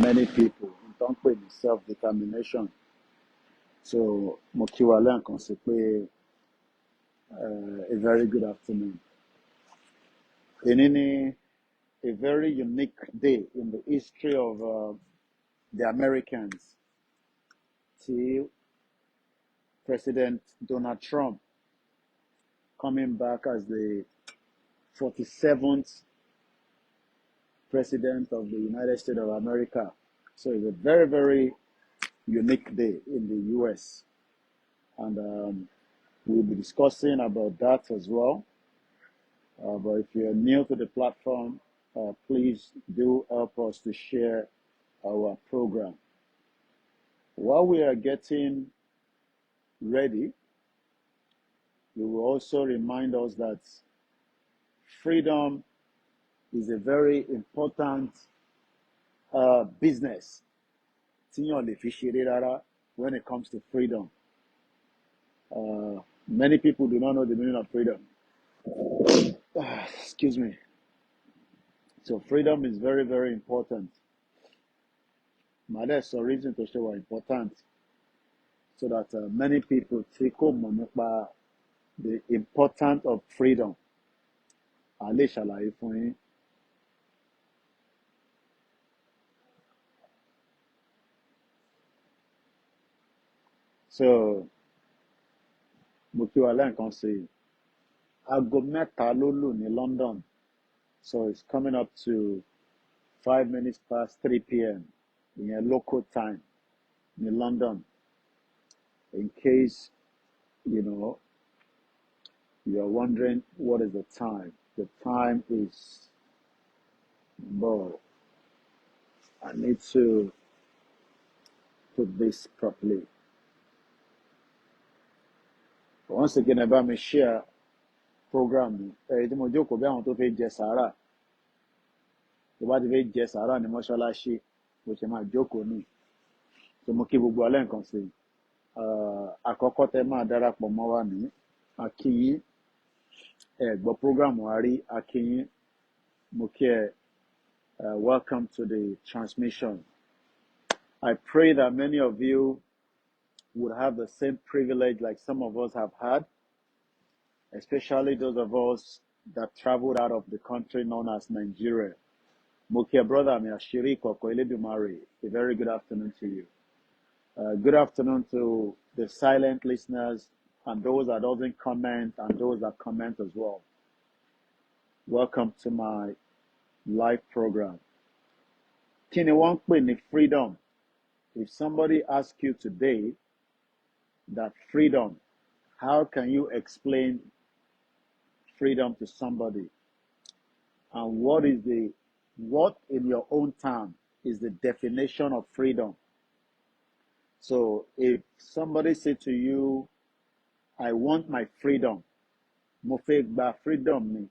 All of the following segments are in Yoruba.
many people in terms of self-determination. So, Mokiwale and Konsepe, a very good afternoon. In a very unique day in the history of the Americans. See President Donald Trump coming back as the 47th President of the United States of America. So it's a very, very unique day in the US. And we'll be discussing about that as well. But if you're new to the platform, please do help us to share our program. While we are getting ready, we will also remind us that freedom is a very important business when it comes to freedom. Many people do not know the meaning of freedom. Excuse me. So freedom is very, very important. There's a reason to show how important, so that many people take home about the importance of freedom. So, Mokiwale can say, aago mẹ́ta ló lù ní London. So it's coming up to 5 minutes past 3 p.m. in a local time in London. In case, you're wondering what is the time. The time is, I need to put this properly. Once again, about me share program. Mo jókòó bí àwọn tó fẹ́ jẹ sàárà. Tó bá ti fẹ́ jẹ sàárà ní mọ́ṣáláṣí, bó ṣe máa jókòó ní. So mo kí gbogbo alẹ́ nǹkan sí. Àkọ́kọ́ tẹ́ máa darapọ̀ mọ́ wa ní akíyín. Gbọ́ program wa rí akíyín. Mo kí ẹ, welcome to the transmission. I pray that many of you would have the same privilege like some of us have had, especially those of us that traveled out of the country known as Nigeria. Mokia brother, Miashiri Koikimedia, a very good afternoon to you. Good afternoon to the silent listeners and those that doesn't comment and those that comment as well. Welcome to my live program. Kini wọ́n pè ní freedom. If somebody asks you today that freedom, how can you explain freedom to somebody? And what in your own term is the definition of freedom? So if somebody say to you, I want my freedom, mo fẹ́ gba freedom mi,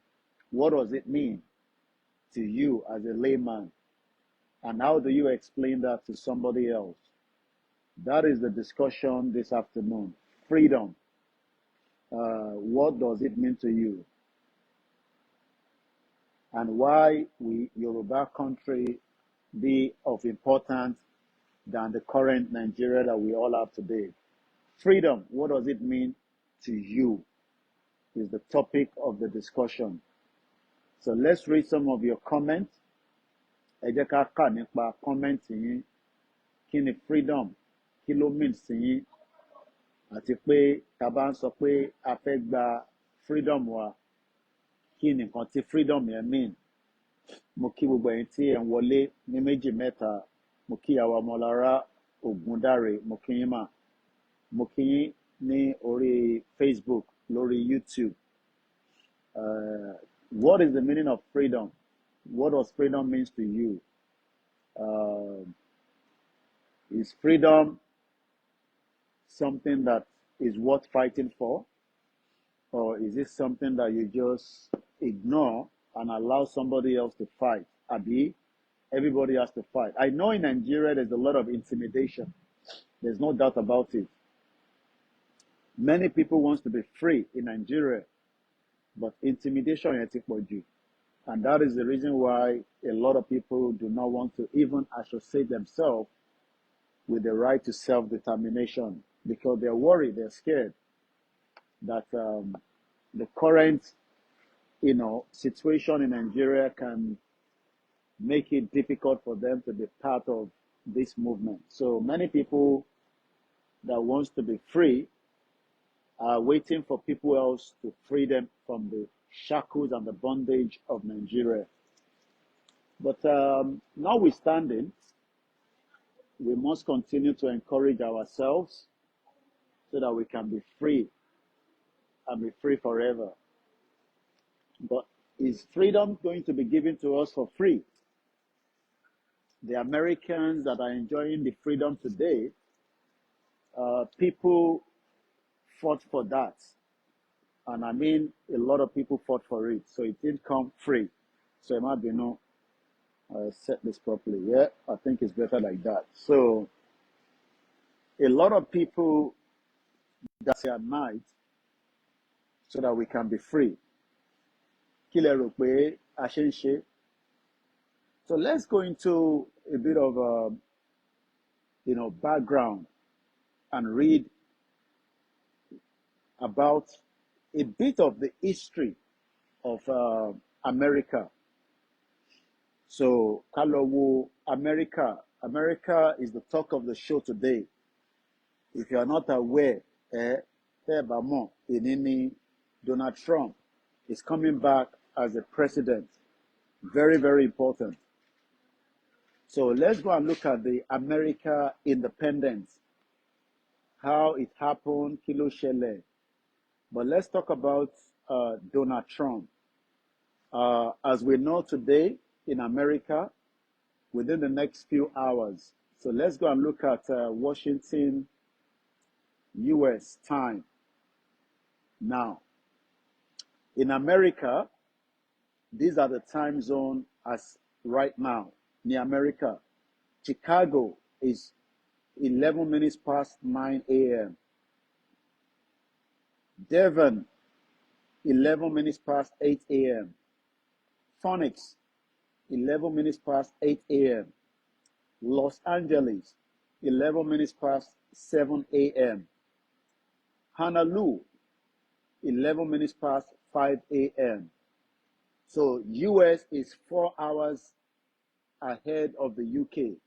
what does it mean to you as a layman? And how do you explain that to somebody else? That is the discussion this afternoon. Freedom. What does it mean to you? And why will Yòrùbá country be of importance than the current Nigeria that we all have today? Freedom, what does it mean to you? Is the topic of the discussion. So let's read some of your comments. Ẹ jẹ́ ká kà nípa comment yín. Kí ni freedom? Kí ló mean sí yín? Àti pé tá bá ń sọ pé a fẹ́ gba freedom wa, kí ni nǹkan tí freedom yẹn mean? Mo kí gbogbo ẹ̀yin tí ẹ̀ ń wọlé ní méjì mẹ́ta. Mo kí ìyàwó Ọmọlára Ògúndáre, mo kí yín mà. Mo kí yín ní orí Facebook, lórí YouTube. What is the meaning of freedom? What does freedom mean to you? Is freedom something that is worth fighting for? Or is it something that you just ignore and allow somebody else to fight? Abi, everybody has to fight. I know in Nigeria there's a lot of intimidation. There's no doubt about it. Many people want to be free in Nigeria, but intimidation is pọ̀ jù. And that is the reason why a lot of people do not want to even associate themselves with the right to self-determination, because they're worried, they're scared that the current, situation in Nigeria can make it difficult for them to be part of this movement. So many people that wants to be free are waiting for people else to free them from the shackles and the bondage of Nigeria. But notwithstanding, we must continue to encourage ourselves so that we can be free and be free forever. But is freedom going to be given to us for free? The Americans that are enjoying the freedom today, people fought for that. And I mean, a lot of people fought for it. So it didn't come free. So it might be set this properly. Yeah, I think it's better like that. So a lot of people that say at night so that we can be free. Kí lẹ rò pé a ṣe ń ṣe? So let's go into a bit of background and read about a bit of the history of America. So, ká lọ wo America. America is the talk of the show today. If you are not aware, Donald Trump is coming back as a president. Very, very important. So let's go and look at the America independence, how it happened, kí ló ṣẹlẹ̀. But let's talk about Donald Trump. As we know today in America, within the next few hours. So let's go and look at Washington, US time. Now, in America, these are the time zone as right now. In America, Chicago is 11 minutes past 9 a.m. Devon, 11 minutes past 8 a.m. Phoenix, 11 minutes past 8 a.m. Los Angeles, 11 minutes past 7 a.m. Honolulu, 11 minutes past 5 a.m. So US is 4 hours ahead of the UK,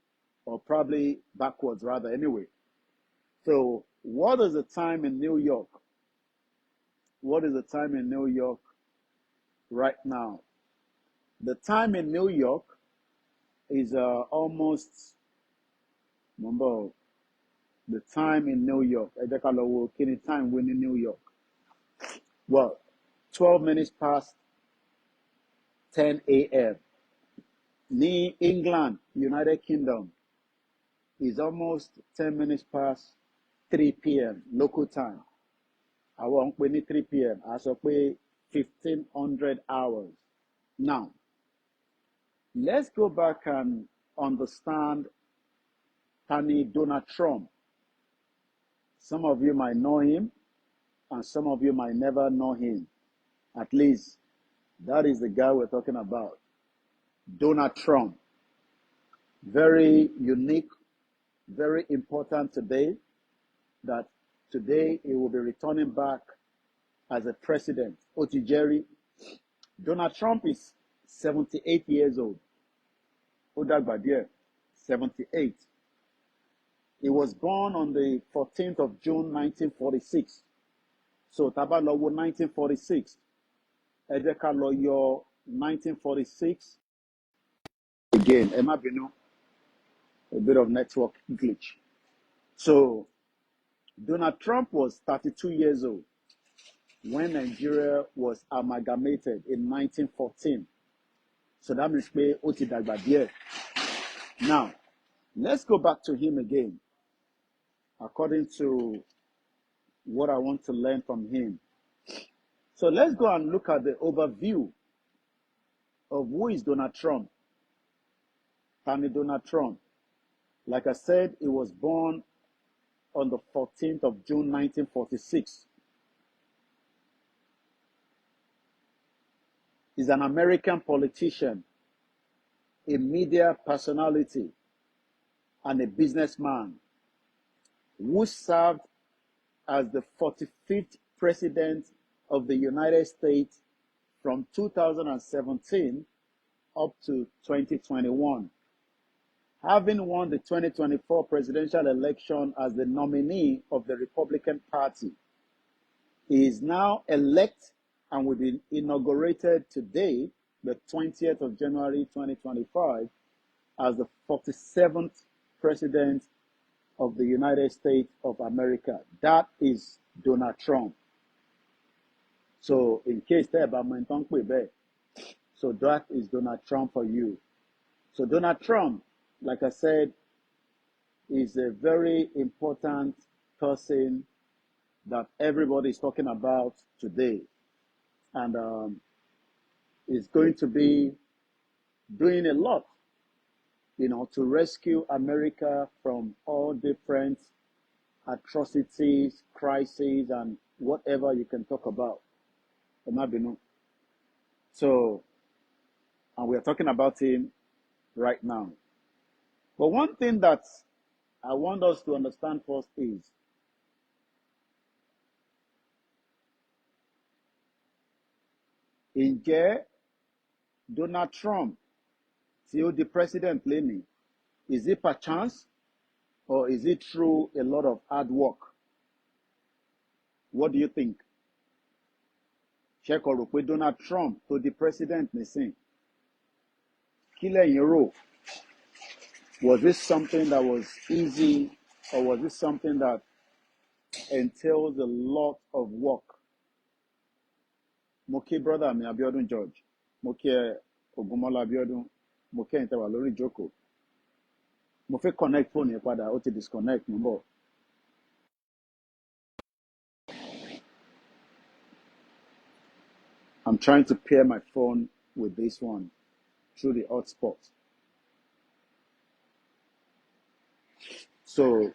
or probably backwards rather anyway. So what is the time in New York? What is the time in New York right now? The time in New York is almost, remember, the time in New York. Any time when in New York? Well, 12 minutes past 10 a.m. Ní England, United Kingdom, is almost 10 minutes past 3 p.m. local time. I won't pay 3 p.m. I shall pay 1500 hours. Now, let's go back and understand Tani Donald Trump. Some of you might know him, and some of you might never know him. At least, that is the guy we're talking about. Donald Trump. Very unique, very important today, that today he will be returning back as a president. Otijeri. Donald Trump is 78 years old. Odagbadia, 78. He was born on the 14th of June, 1946. So, Tabalowo, 1946. Ejeka Loyo, 1946. Again, Emma Binu, a bit of network glitch. So, Donald Trump was 32 years old when Nigeria was amalgamated in 1914. So that means pé ó ti dàgbà díẹ̀. Now, let's go back to him again, according to what I want to learn from him. So let's go and look at the overview of who is Donald Trump. Tani Donald Trump. Like I said, he was born on the 14th of June, 1946. is an American politician, a media personality, and a businessman who served as the 45th President of the United States from 2017 up to 2021. Having won the 2024 presidential election as the nominee of the Republican Party, he is now elect and will be inaugurated today, the 20th of January 2025, as the 47th President of the United States of America. That is Donald Trump. So in case there so that is Donald Trump for you. So Donald Trump, like I said, is a very important person that everybody is talking about today. And is going to be doing a lot, to rescue America from all different atrocities, crises, and whatever you can talk about. So, and we are talking about him right now. But one thing that I want us to understand first is ǹjẹ́ Donald Trump tí ó di president lénìí, is it per chance or is it through a lot of hard work? What do you think? Ṣé kò rò pé Donald Trump tó di president nísìn, kí lẹ̀yin rò? Was this something that was easy, or was it something that entails a lot of work? Mo kí brother mi Abiodun George, mo kí Ogunmola Abiodun, mo kí ẹ̀yin tẹ́ wà lórí ìjókòó. Mo fẹ́ connect phone yẹn padà, ó ti disconnect mo bọ̀. I'm trying to pair my phone with this one through the hotspot. So,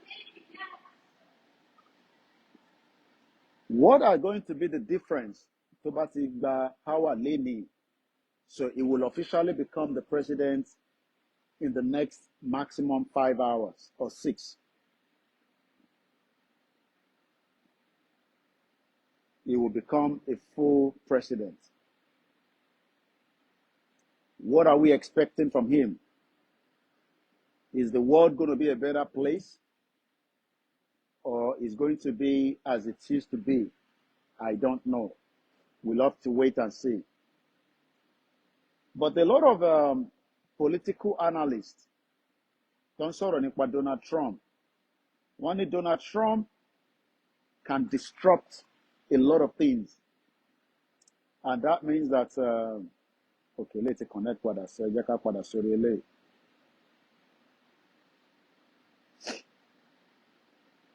what are going to be the difference tó bá ti gba power lénìí? So he will officially become the president in the next maximum 5 hours or 6. He will become a full president. What are we expecting from him? Is the world going to be a better place? Or is going to be as it used to be? I don't know. We'll have to wait and see. But a lot of political analysts don't sọ̀rọ̀ nípa Donald Trump. Wọ́n ní Donald Trump can disrupt a lot of things. And that means that, okay, let's connect padà sí ẹjẹ́ ká padà sórí eléyìí.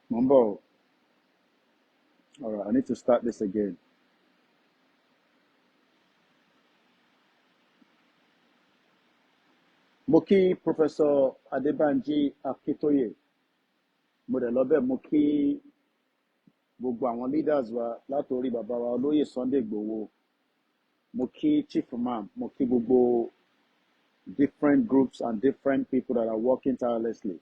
Mumbo. All right, I need to start this again. Mo kí Professor Adebanji Akitoye. Mo dẹ̀ lọ bẹ́ẹ̀ mo kí gbogbo àwọn leaders wa látòrí bàbá wa olóyè Sunday Igboho. Mo kí Chief Imam, mo kí gbogbo different groups and different people that are working tirelessly.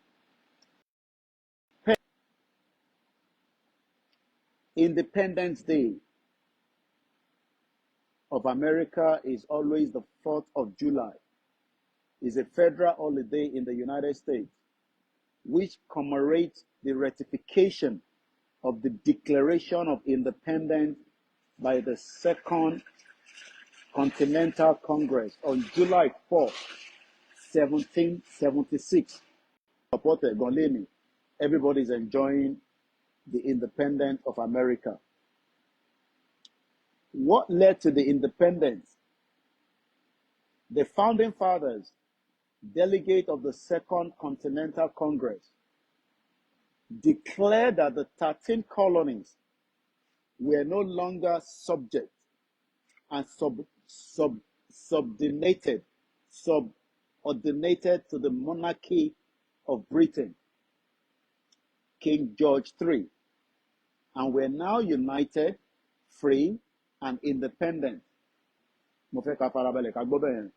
Independence Day of America is always the 4th of July. It's a federal holiday in the United States, which commemorates the ratification of the Declaration of Independence by the Second Continental Congress on July 4, 1776. Supported Goleni. Everybody's enjoying the independence of America. What led to the independence? The founding fathers, delegate of the Second Continental Congress, declared that the 13 colonies were no longer subject and subordinated to the monarchy of Britain, King George III, and were now united, free, and independent. mo fẹ́ ká farabalẹ̀ ká gbọ́ bẹ́ẹ̀.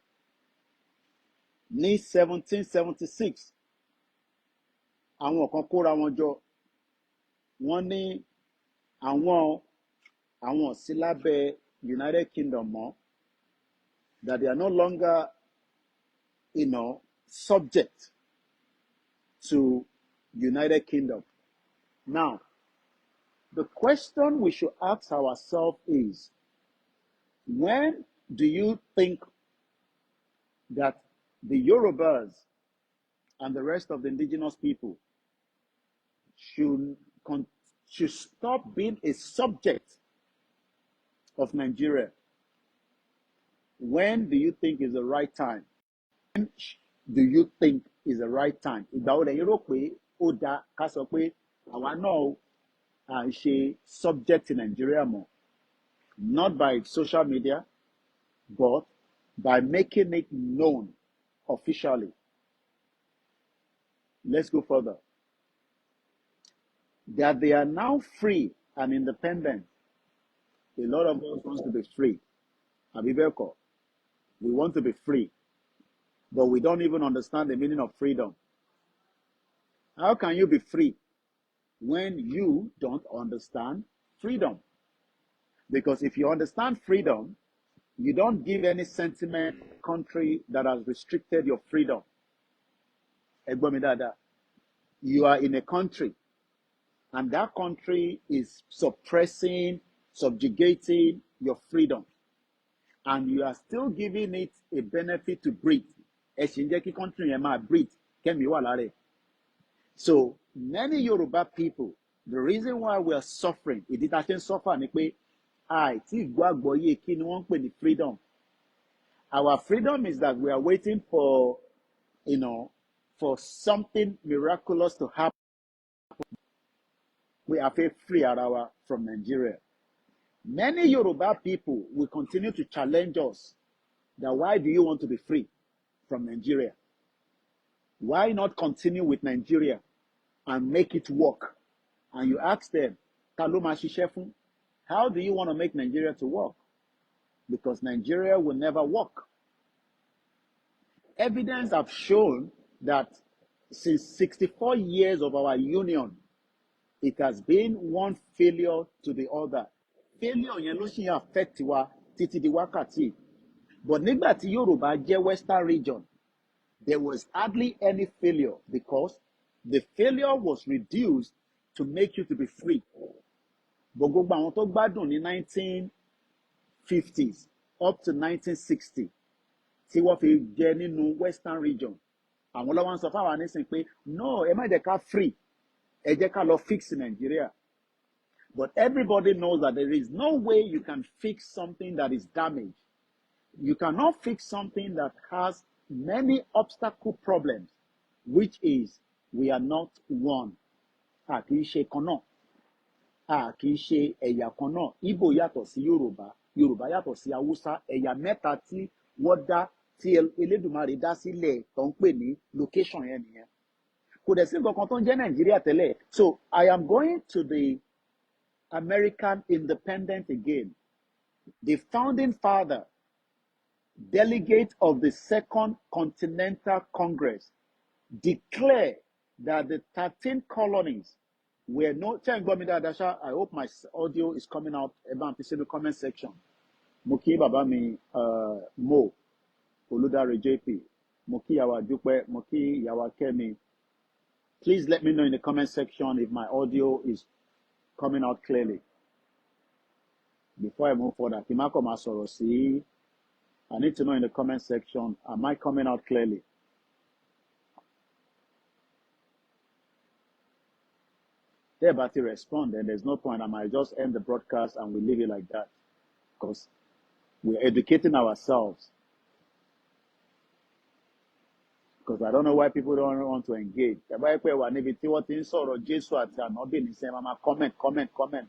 Ní 1776 àwọn kan kóra wọn jọ, wọ́n ní àwọn sí lábẹ́ United Kingdom mọ́, that they are no longer, subject to United Kingdom. Now, the question we should ask ourselves is, when do you think that the Yorubas and the rest of the indigenous people should stop being a subject of Nigeria? When do you think is the right time? When do you think is the right time? Ìgbà wo lẹ̀yin rò pé ó dáa ká sọ pé àwa náà à ń ṣe subject in Nigeria more? Not by social media, but by making it known officially. Let's go further. That they are now free and independent. A lot of us want to be free. Abibeko, we want to be free, but we don't even understand the meaning of freedom. How can you be free when you don't understand freedom? Because if you understand freedom, you don't give any sentiment country that has restricted your freedom. You are in a country, and that country is suppressing, subjugating your freedom, and you are still giving it a benefit to breathe. Country breathe. So many Yoruba people, the reason why we are suffering, it didn't suffer freedom. Our freedom is that we are waiting for, for something miraculous to happen. We are free from Nigeria. Many Yoruba people will continue to challenge us that why do you want to be free from Nigeria? Why not continue with Nigeria and make it work? And you ask them, how do you want to make Nigeria to work? Because Nigeria will never work. Evidence have shown that since 64 years of our union, it has been one failure to the other. Failure yẹn ló ṣì affect wa títí di wákàtí. But nígbà tí Yorùbá jẹ́ Western region, there was hardly any failure because the failure was reduced to make you to be free. But gbogbo àwọn tó gbádùn ní 1950s up to 1960 tí wọ́n fi jẹ nínú Western region, àwọn ló wá ń sọ fáwọn nísìnyí pé no, ẹ má jẹ́ ká free, ẹ jẹ́ ká lọ fix Nigeria. But everybody knows that there is no way you can fix something that is damaged. You cannot fix something that has many obstacle problems, which is we are not one. A kì í ṣe kan náà. A kì í ṣe ẹ̀yà kan náà. Igbo yàtọ̀ sí Yorùbá, Yorùbá yàtọ̀ sí Hausa, ẹ̀yà mẹ́ta tí wọ́n dá tí Elédùmarè dá sílẹ̀ tó ń pè ní location yẹn nìyẹn. Kò dẹ̀ sí nǹkan kan tó ń jẹ́ Nàìjíríà tẹ́lẹ̀. So I am going to the American independence again. The founding father, delegate of the Second Continental Congress, declared that the 13 colonies were no. I hope my audio is coming out about in the comment section. Moki Babami Mo Oludare JP, Moki Yawa Dupe, Moki Yawa Kemi. Please let me know in the comment section if my audio is coming out clearly. Before I move further, Kimako Masorosi, I need to know in the comment section, am I coming out clearly? They're about to respond, and there's no point. I might just end the broadcast and we leave it like that. Because we're educating ourselves. Because I don't know why people don't want to engage. Comment.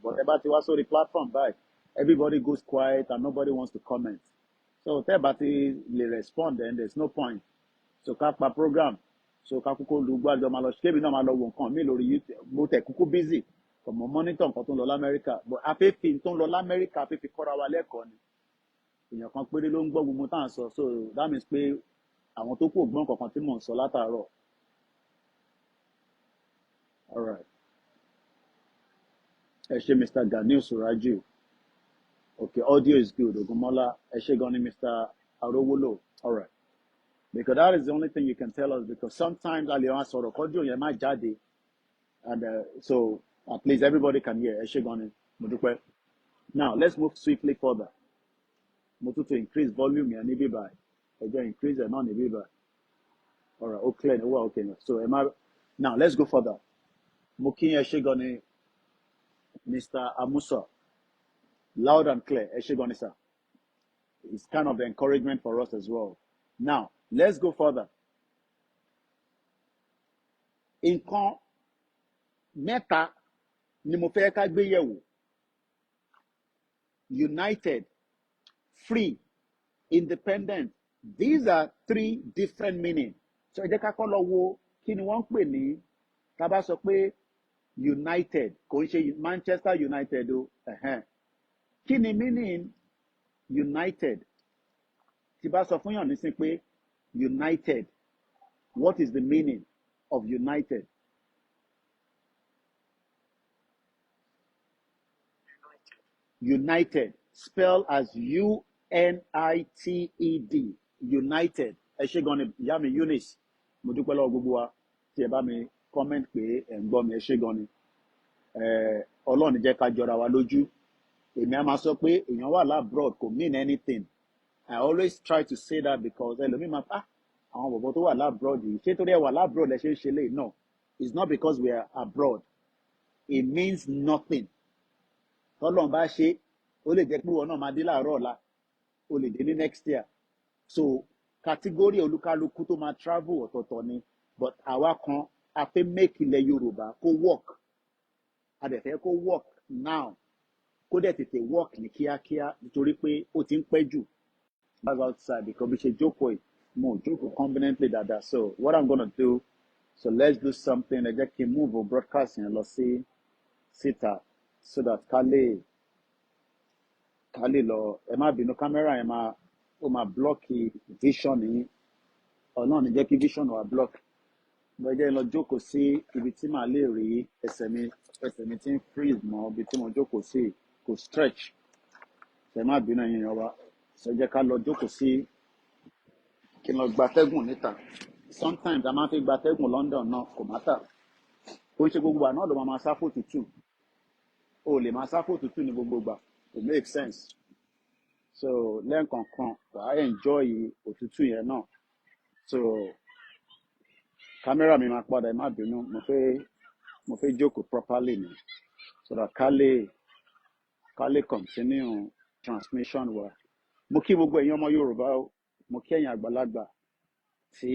But about the platform, by everybody goes quiet and nobody wants to comment. So Tebati will respond, and there's no point. So Kapa program. So Kakuko Lugwa Domalo Shkebi no Malo won't come. Me lori Mote Kuku busy. From monitor Cotton Lola America. But Ape Pinton Lola America, Ape Kora Walekon. èèyàn kan péré ló ń gbọ́ gbogbo tá à ń sọ so that means pé àwọn tó kù ò gbọ́n kankan tí mò ń sọ látàárọ̀. All right. Ẹ ṣé Mr. Ganiu Suraju. Okay, audio is good. Ogunmola. Ẹ ṣé gan ni Mr. Arowolo. All right. Because that is the only thing you can tell us, because sometimes a lè wá sọ̀rọ̀ kọ́jú yẹn má jáde, and so at least everybody can hear. Ẹ ṣé gan ni. Mo dúpẹ́. Now let's move swiftly further. Mo tún to increase volume yẹn ní bíbá. Ẹ jẹ́ increase ẹ̀ náà ní bíbá. All right, ó clear ní wà okay now. So now let's go further. Mo kí ẹ ṣé gan ni Mr. Amusa. Loud and clear. Ẹ ṣé gan ni sir. It's kind of the encouragement for us as well. Now, let's go further. Nǹkan mẹ́ta ni mo fẹ́ ká gbé yẹ̀wò. United, free, independent. These are three different meanings. So ẹ jẹ́ ká kọ́ lọ wo kí ni wọ́n ń pè ní tá bá sọ pé United, kò ń ṣe Manchester United o. Kí ni meaning United? Tí bá sọ fún yàn nísìn pé United, what is the meaning of United? United, spelled as U-N-I-T-E-D. United. Ẹ ṣé gan ni ìyá mi Eunice. Mo dúpẹ́ lọ́wọ́ gbogbo wa tí ẹ bá mi comment pé ẹ̀ ń gbọ́ mi. Ẹ ṣé gan ni. Ọlọ́run jẹ́ ká jọra wa lójú. Èmi á máa sọ pé èèyàn wà labroad kò mean anything. I always try to say that because ẹlòmíì máa àwọn bọ̀bọ̀ tó wà labroad yìí ṣé torí ẹ wà labroad ẹ ṣe ń ṣe lè no. It's not because we are abroad. It means nothing. Tọ́lọ́run bá ṣe ó lè jẹ́ pé wọn náà máa dé láàárọ̀ ọ̀la ó lè dé ní next year. So category olúkálukú tó máa travel ọ̀tọ̀ọ̀tọ̀ ni, but àwa kan a fẹ́ make ilẹ̀ Yorùbá kó work, a dẹ̀ fẹ́ kó work now, kó dẹ̀ tètè work ní kíákíá nítorí pé ó ti ń pẹ́ jù. That's outside because bí ṣe jókòó yìí mo jókòó conveniently dáadáa. So what I'm gonna do, so let's do something. Ẹ jẹ́ kí n move broadcast yẹn lọ sí síta so that ká lè lọ. Ẹ má bínú kámẹ́rà yẹn ó máa block vision yín. Ọlọ́run ní jẹ́ kí vision wà block. Bọ́ jẹ́ lọ jókòó sí ibi tí màá lè rí ẹsẹ̀ mi tí ń freeze mọ́ ibi tí mo jókòó sí kò stretch. Ẹ má bínú ẹ̀yin yẹn wá. So jẹ́ ká lọ jókòó sí kí n lọ gbatẹ́gùn níta. Sometimes a máa fi gbatẹ́gùn London náà kò matter. Ó ṣe gbogbo àná ló máa sáfò tútù. O lè máa sáfò tútù ní gbogbo ìgbà. It makes sense. So lẹ́ẹ̀kọ̀ọ̀kan wàá enjoy òtútù yẹn náà. So kámẹ́rà mi máa padà ẹ má bínú mo fẹ́ jókòó properly ni so that ká lè continue transmission wa. Mo kí gbogbo ẹ̀yin ọmọ Yorùbá o, mo kí ẹ̀yin àgbàlagbà tí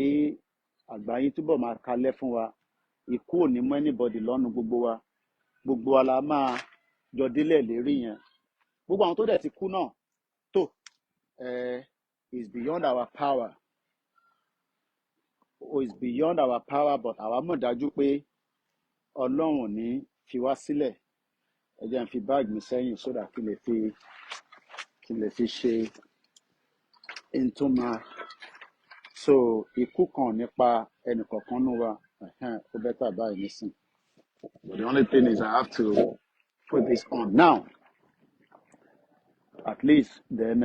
àgbà yín túbọ̀ máa kalẹ̀ fún wa. Ikú ò ní mú anybody lọ́nu gbogbo wa la máa jọ délẹ̀ lérí yẹn. Gbogbo àwọn tó dẹ̀ ti kú náà tó is beyond our power. Is beyond our power, but àwa mọ̀ dájú pé Ọlọ́run ò ní fi wá sílẹ̀. Ẹ jẹ́ n fi báàgì mi sẹ́yìn so that kí n lè fi ṣe ìtumọ̀. So ikú kan nípa ẹnìkọ̀ọ̀kan nínú wa ó bẹ́tà báyìí nísìn. But the only thing is I have to put this on now. At least then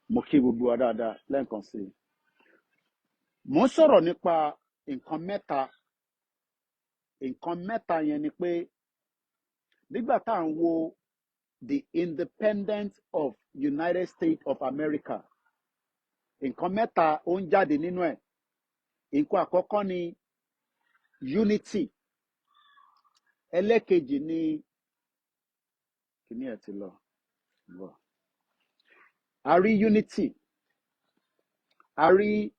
mo kí gbogbo wa dáadáa lẹ́ẹ̀kan sí i. Mo ń sọ̀rọ̀ nípa nǹkan mẹ́ta. Nǹkan mẹ́ta yẹn ni pé nígbà tá à ń wo the independence of United States of America, nǹkan mẹ́ta ó ń jáde nínú ẹ̀. Nǹkan àkọ́kọ́ ni unity. Ẹlẹ́kejì ni kìíní ẹ̀ ti lọ. A rí unity. A rí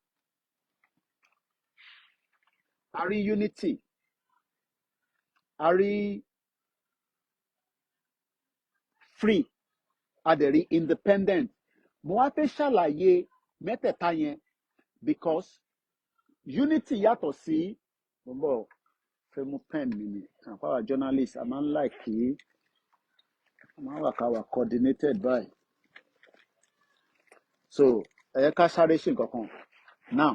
unity. A rí free. A dẹ̀ rí independent. Mo wá fẹ́ ṣàlàyé mẹ́tẹ̀ẹ̀ta yẹn because unity yàtọ̀ sí mo bọ̀ fẹ́ mú pen mi ni. Àpáwà journalist a máa ń like kí a máa wà ká wà coordinated by. So ká sáré ṣe nǹkan kan now.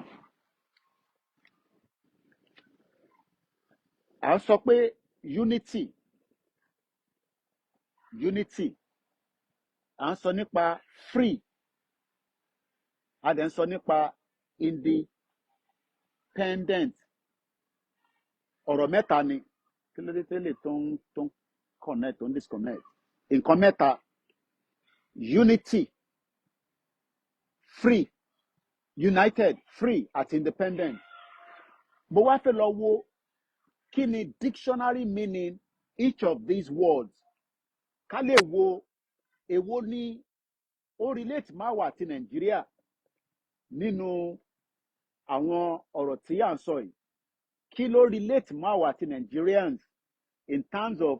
À ń sọ pé unity à ń sọ nípa free a dẹ̀ ń sọ nípa independent. Ọ̀rọ̀ mẹ́ta ni kí ló dé tẹ́lẹ̀ tó ń connect tó ń disconnect. Nǹkan mẹ́ta: unity, free, united, free àti independent. Mo wá fẹ́ lọ wo kí ni dictionary meaning each of these words. Ká lè wo èwo ni ó relate má wà ti Nàìjíríà nínú àwọn ọ̀rọ̀ tí à ń sọ yìí. Kí ló relate má wà ti Nigerians in terms of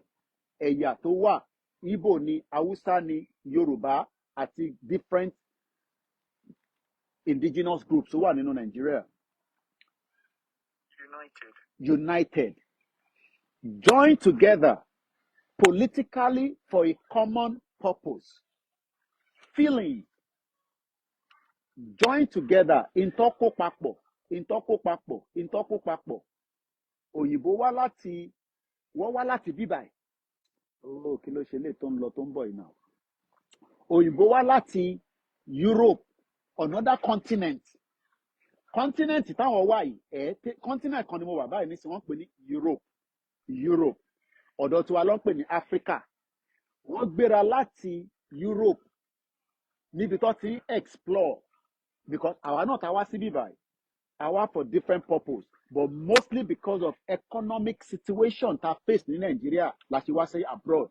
ẹ̀yà tó wà, Igbo ni, Hausa ni, Yorùbá àti different indigenous groups tó wà nínú Nigeria. United. Join together politically for a common purpose. Feeling. Join together. Ìntọ́kó papọ̀. Òyìnbó wá láti bíbáyìí. Kí ló ṣe lè tó ń lọ tó ń bọ̀ yìí náà. Òyìnbó wá láti Europe, another continent. Continent táwọn wà yìí, continent kan ni mo wà báyìí nísìnyí wọ́n pè ní Europe. Ọ̀dọ̀ tiwa ló ń pè ní Africa. Wọ́n gbéra láti Europe níbi tó ti explore, because àwa náà ta wá sí bíbáyìí. Àwa for different purpose, but mostly because of economic situation ta face ní Nigeria la ṣe wá sí abroad.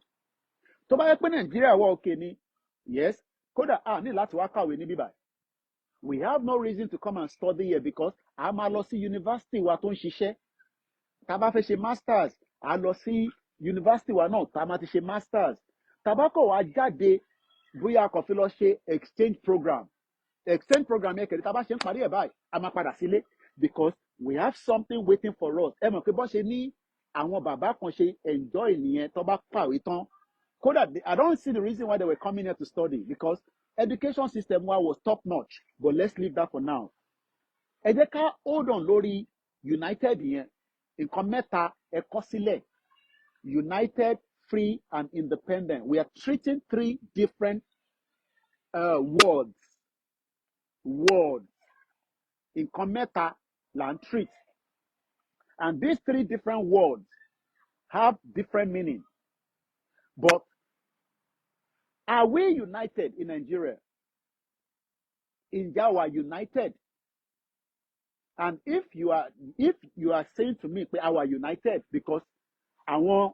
Tó bá yẹ pé Nigeria wà okay ni, yes, kódà ní láti wá kàwé ní bíbáyìí. We have no reason to come and study here because a máa lọ sí university wa tó ń ṣiṣẹ́. Tá bá fẹ́ ṣe masters, a lọ sí university wa náà tá máa ti ṣe masters. Tá bá kọ̀ wá jáde bóyá a kàn fi lọ ṣe exchange program yẹn kẹ̀lé tá bá ṣe ń parí ẹ̀ báyìí a máa padà sílé because we have something waiting for us. Ẹ mọ̀ pé bọ́n ṣe ní àwọn bàbá kan ṣe enjoy nìyẹn tó bá kàwé tán. Kódà I don't see the reason why they were coming here to study because education system wa was top notch, but let's leave that for now. Ẹ jẹ́ ká hold on lórí united yẹn. Nǹkan mẹ́ta ẹ kọ sílẹ̀: united, free and independent. We are treating three different words. Nǹkan mẹ́ta là ń treat, and these three different words have different meaning. But are we united in Nigeria? Ǹjẹ́ we united? And if you are saying to me pé our united because àwọn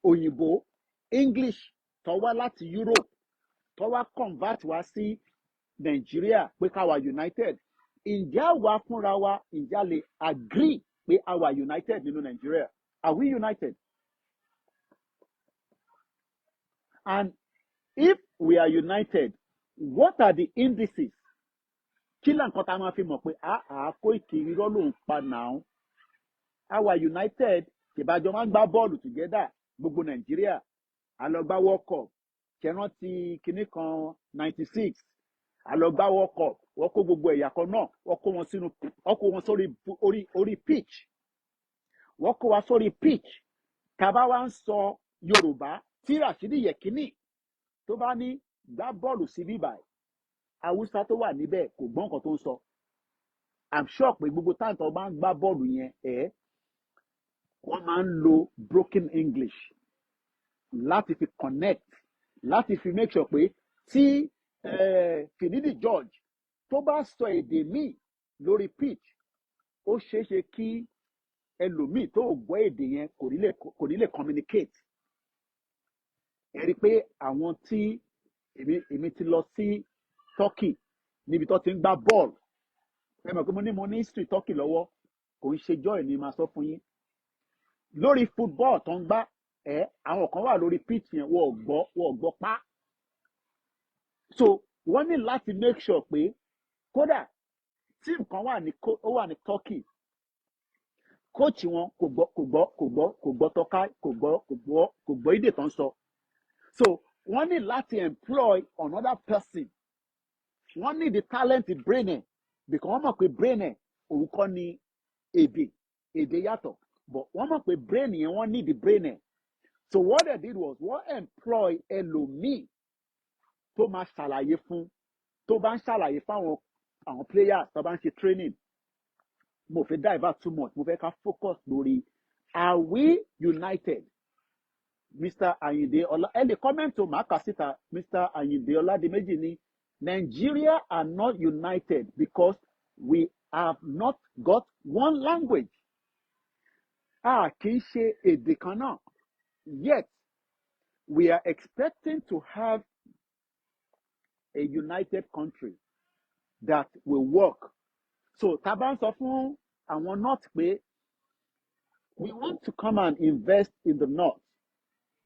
òyìnbó English tó wá láti Europe tó wá convert wá sí Nigeria pé káwa united, ǹjẹ́ àwa fúnra wa ǹjẹ́ a lè agree pé àwa united nínú Nigeria? Are we united? And if we are united, what are the indices? Kí là nǹkan tá a máa fi mọ̀ pé Koiki irọ́ ló ń pa náà? Àwa united ìbájọ́ máa ń gbá bọ́ọ̀lù together gbogbo Nigeria. A lọ gbá World Cup. Ṣé rántí kinní kan 96? A lọ gbá World Cup. Wọ́n kó gbogbo ẹ̀yà kan náà. Wọ́n kó wọn sórí pitch. Wọ́n kó wa sórí pitch. Tàbá wa ń sọ Yorùbá tí Rashidi Yekini tó bá ní gbá bọ́ọ̀lù sí bíbáyìí. Hausa tó wà níbẹ̀ kò gbọ́ nǹkan tó ń sọ. I'm sure pé gbogbo táǹtà ọba ń gbá bọ́ọ̀lù yẹn wọ́n máa ń lo broken English láti fi connect, láti fi make sure pé tí Finidi George tó bá sọ èdè míì lórí pitch, ó ṣeéṣe kí ẹlòmíì tó gbọ́ èdè yẹn kò ní lè communicate. Ẹ rí i pé àwọn tí èmi ti lọ sí Turkey níbi tó ti ń gbá bọ́ọ̀lù. Ẹ mọ̀ pé mo ní history Turkey lọ́wọ́, kò ń ṣe joy ni màá sọ fún yín. Lórí football tó ń gbá àwọn kan wà lórí pitch yẹn wọ́n gbọ́ pa. So wọ́n ní láti make sure pé kódà team kan wà ní Turkey, coach wọn kò gbọ́ tọ́ka, kò gbọ́ èdè tó ń sọ. So wọ́n ní láti employ another person wọ́n ní the talent brain ẹ̀ because wọ́n mọ̀ pé brain ẹ̀ òun kọ́ ni èdè yàtọ̀ but wọ́n mọ̀ pé brain yẹn wọ́n ní the brain ẹ̀ so what they did was wọ́n employ ẹlòmíì tó máa ṣàlàyé fún tó bá ń ṣàlàyé fáwọn àwọn players tó bá ń ṣe training mo fẹ́ divert too much mo fẹ́ ká focus lórí are we united Mr. Ayinde Ola ẹ lè comment to màkà síta Mr. Ayinde Oladimeji ní Nigeria are not united because we have not got one language a kì í ṣe èdè kan náà yet we are expecting to have a united country that will work so tá bá ń sọ fún àwọn north pé we want to come and invest in the north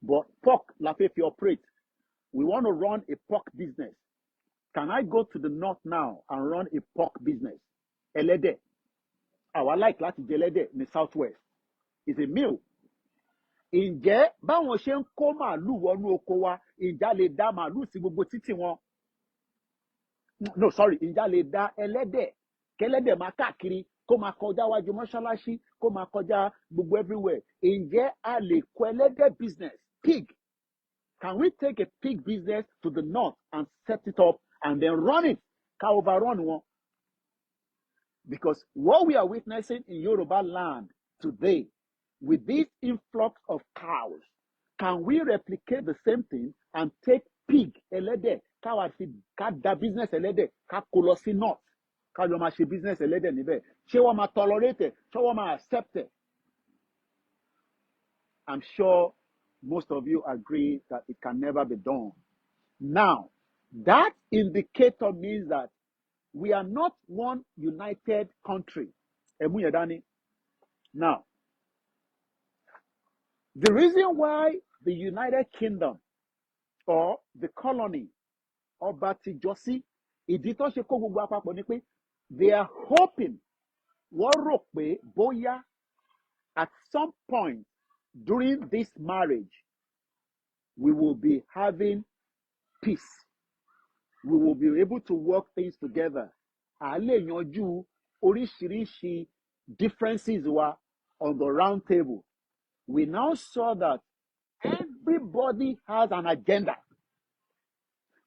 but pork la fẹ́ fi operate we want to run a pork business can I go to the north now and run a pork business ẹlẹ́dẹ̀ àwa like láti jẹ ẹlẹ́dẹ̀ ní southwest it's a meal ǹjẹ́ báwọn ṣe ń kó màálù wọnú oko wa ǹjẹ́ lè dá màálù sí gbogbo títì wọn no sorry ǹjẹ́ lè dá ẹlẹ́dẹ̀ kẹlẹ́dẹ̀ máa káàkiri kó máa kọjá wájú mọ́ṣáláṣí kó máa kọjá gbogbo everywhere ǹjẹ́ a lè kó ẹlẹ́dẹ̀ business pig can we take a pig business to the north and set it up and then run it ká overrun wọn because what we are witnessing in Yoruba land today with this influx of cows can we replicate the same thing and take pig ẹlẹ́dẹ̀ ká da business ẹlẹ́dẹ̀ ká kó lọ sí north ká lọ máa ṣe business ẹlẹ́dẹ̀ níbẹ̀ ṣé wọ́n máa tolerate ẹ̀ ṣé wọ́n máa accept ẹ̀ I'm sure most of you agree that it can never be done now that indicator means that we are not one united country ẹ̀mú yẹn dání now the reason why the United Kingdom or the colony ọba ti jọ sí ìdí tó ṣe kó gbogbo àpapọ̀ ni pé they are hoping wọ́n rò pé bóyá at some point during this marriage we will be having peace we will be able to work things together à lè yanjú oríṣiríṣi differences wa on the round table we now saw that everybody has an agenda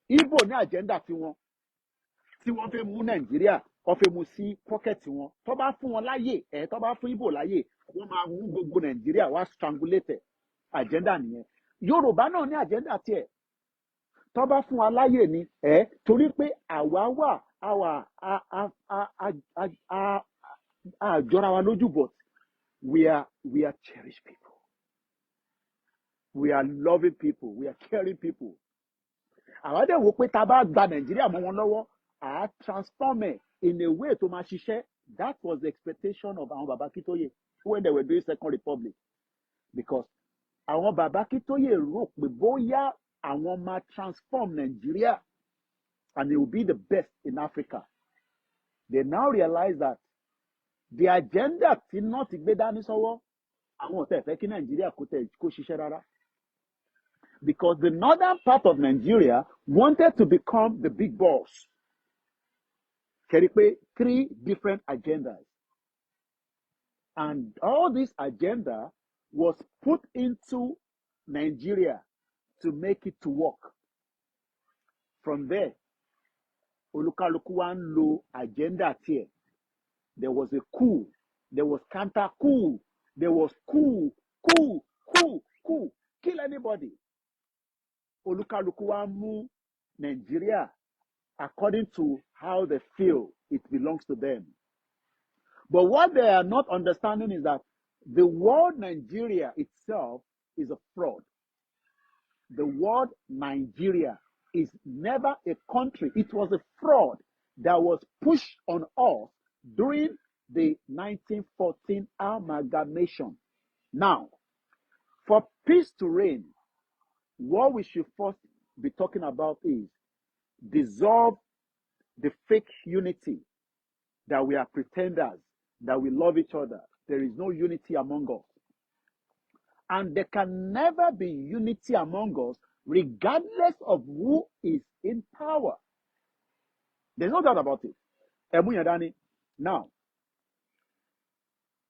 Igbo ní agenda tiwọn tí wọ́n fẹ́ mú Nàìjíríà wọ́n fẹ́ mú sí pocket wọn tó bá fún wọn láyè tó bá fún Igbo láyè wọ́n máa mú gbogbo Nàìjíríà wá strangulate agenda nìyẹn Yorùbá náà ní agenda tiẹ̀ tó bá fún wa láyè ni torí pé àwa wà àjọra wa lójú but we are cherished people we are loving people we are caring people àwa dẹ̀ wò pé tá a bá gba Nàìjíríà mọ́ wọn lọ́wọ́ à á transform ẹ̀ in a way tó máa ṣiṣẹ́ that was the expectation of àwọn Baba Akintoye when they were doing Second Republic because àwọn Baba Akintoye rò pé bóyá àwọn máa transform Nigeria and it will be the best in Africa they now realize that the agenda tí náà ti gbé dání sọ́wọ́ àwọn ò tẹ̀ fẹ́ kí Nigeria kó ṣiṣẹ́ rárá because the northern part of Nigeria wanted to become the big boss kẹ́rí pé 3 different agendas and all this agenda was put into Nigeria to make it to work from there olúkálùkù wa ń lo agenda tiẹ̀ there was a coup there was counter coup there was coup kill anybody olúkálùkù wa mú Nigeria according to how they feel it belongs to them but what they are not understanding is that the word Nigeria itself is a fraud. The word Nigeria is never a country. It was a fraud that was pushed on us during the 1914 amalgamation. Now, for peace to reign, what we should first be talking about is dissolve the fake unity that we are pretenders, that we love each other. There is no unity among us. And there can never be unity among us regardless of who is in power. There's no doubt about it. Ẹ̀mú yẹn dání. Now,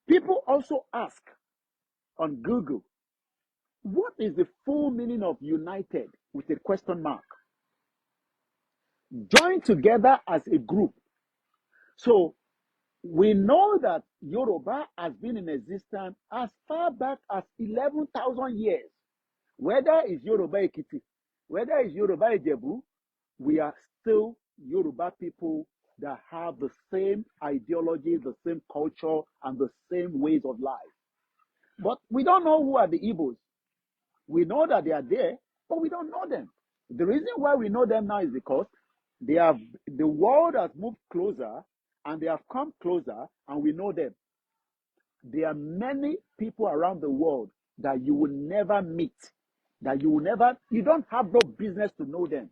people also ask on Google, what is the full meaning of united with a question mark? Join together as a group. So we know that Yòrùbá has been in existence as far back as 11,000 years. Whether it's Yòrùbá Ekiti, whether it's Yòrùbá Ijebu, we are still Yòrùbá people that have the same ideology, the same culture, and the same ways of life. But we don't know who are the Igbos. We know that they are there, but we don't know them. The reason why we know them now is because the world has moved closer and they have come closer and we know them. There are many people around the world that you will never meet, you don't have no business to know them.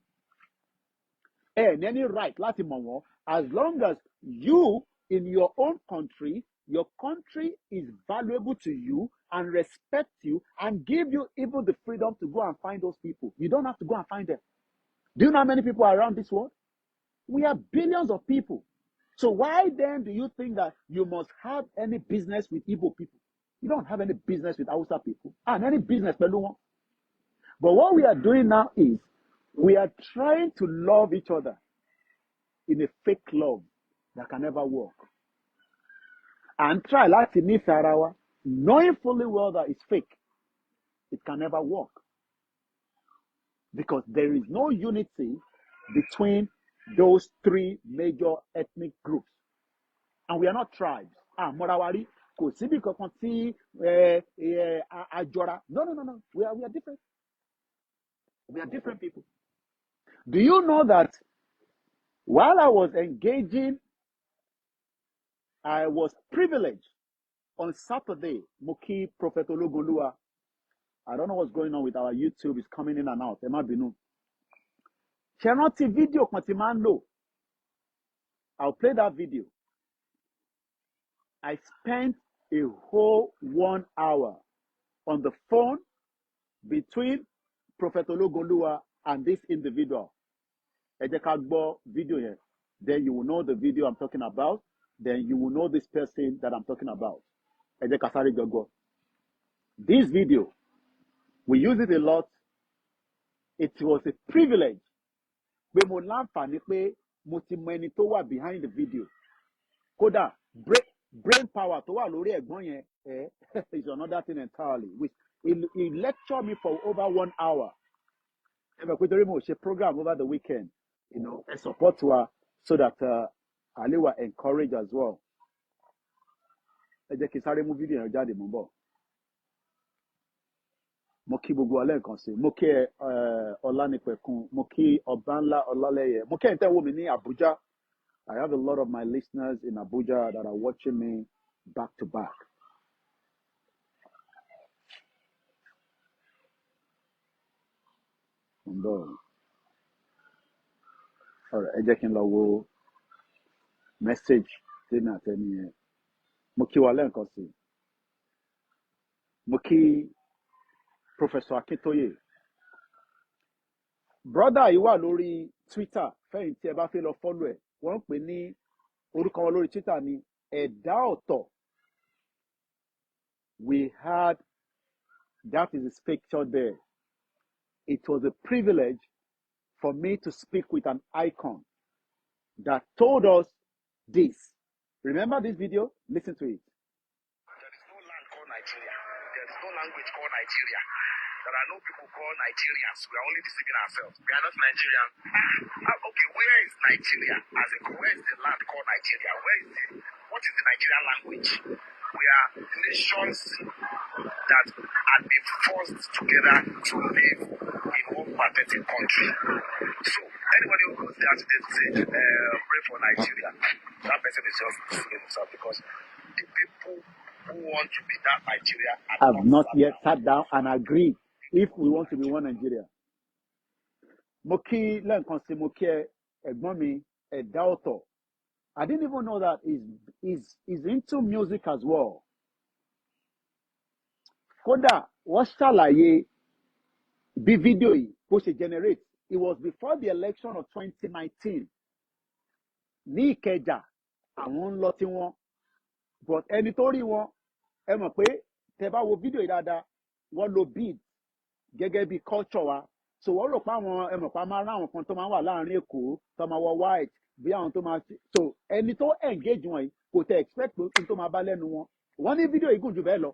And any right, láti mọ̀ wọ́n, as long as you in your own country, your country is valuable to you and respect you and give you even the freedom to go and find those people. You don't have to go and find them. Do you know how many people are around this world? We have billions of people. So why then do you think that you must have any business with Igbo people? You don't have any business with Hausa people and any business with Beluwa. But what we are doing now is we are trying to love each other in a fake love that can never work. And try láti nífẹ̀ẹ́ ara wa, knowing fully well that it's fake. It can never work. Because there is no unity between those three major ethnic groups. And we are not tribes. Morawari, kò síbi kankan tí àjọra. No. We are different. We are different people. Do you know that while I was engaging, I was privileged on Saturday, Moki Prophet Ologolua. I don't know what's going on with our YouTube. It's coming in and out. Ẹ má bínú. Ṣé rántí video kan tí máa ń lò? I'll play that video. I spent a whole 1 hour on the phone between Prophet Ologolua and this individual. Ẹ jẹ́ ká gbọ́ video yẹn. Then you will know the video I'm talking about. Then you will know this person that I'm talking about. Ẹ jẹ́ ká sáré jọ gbọ́. This video, we use it a lot. It was a privilege. Pé mo láǹfààní pé mo ti mọ ẹni tó wà behind the video. Kódà brain power tó wà lórí ẹ̀gbọ́n yẹn is another thing entirely. He lectured me for over 1 hour. Ẹ pé torí mo ṣe program over the weekend, ẹ support wa so that Ali were encouraged as well. Ẹ jẹ́ kí n sáré mú video yẹn jáde mú bọ̀. Mo kí gbogbo wa lẹ́ẹ̀kan sí. Mo kí Ọlánipẹ̀kun, mo kí Ọbánlá Ọlálẹ́yẹ, mo kí ẹ̀yin tẹ́ wò mí ní Abuja. I have a lot of my listeners in Abuja that are watching me back to back. All right, ẹ jẹ́ kí n lọ wo message tí mi àtẹni yẹn. Mo kí wa lẹ́ẹ̀kan sí. Mo kí Professor Akintoye. Brother yìí wà lórí Twitter, fẹ́yìn tí ẹ bá fẹ́ lọ follow ẹ̀. Wọ́n ń pè ní orúkọ wọn lórí Twitter ní Ẹ̀dá Ọ̀tọ̀. We had, that is his picture there. It was a privilege for me to speak with an icon that told us this. Remember this video? Listen to it. There is no land called Nigeria. There is no language called Nigeria. There are no people called Nigerians. We are only deceiving ourselves. We are not Nigerian. Okay, where is Nigeria? Where is the land called Nigeria? What is the Nigerian language? We are nations that had been forced together to live in one pathetic country. So anybody who goes there today to say, pray for Nigeria, that person is just fooling himself, because the people who want to be that Nigeria have not yet sat down and agreed if we want to be one Nigeria. Mo kí lẹ́ẹ̀kan sí, mo kí ẹ̀gbọ́n mi Ẹ̀dá Ọ̀tọ̀. I didn't even know that he's into music as well. Kódà wọ́n ṣàlàyé bí fídíò yìí bó ṣe generate. It was before the election of 2019. ní Ìkẹjà àwọn ń lọ tí wọn but ẹni tó rí wọn ẹ mọ̀ pé tẹ bá wo fídíò yìí dáadáa wọ́n lo bead gẹ́gẹ́ bí culture wa so wọ́n rò pé àwọn ẹ mọ̀ pé a máa rán àwọn kan tó máa wà láàrin Èkó tó máa wọ white bí àwọn tó máa so ẹni tó engage wọn yìí kò tẹ expect pé kí n tó máa bá lẹ́nu wọn wọ́n ní fídíò yìí gùn jù bẹ́ẹ̀ lọ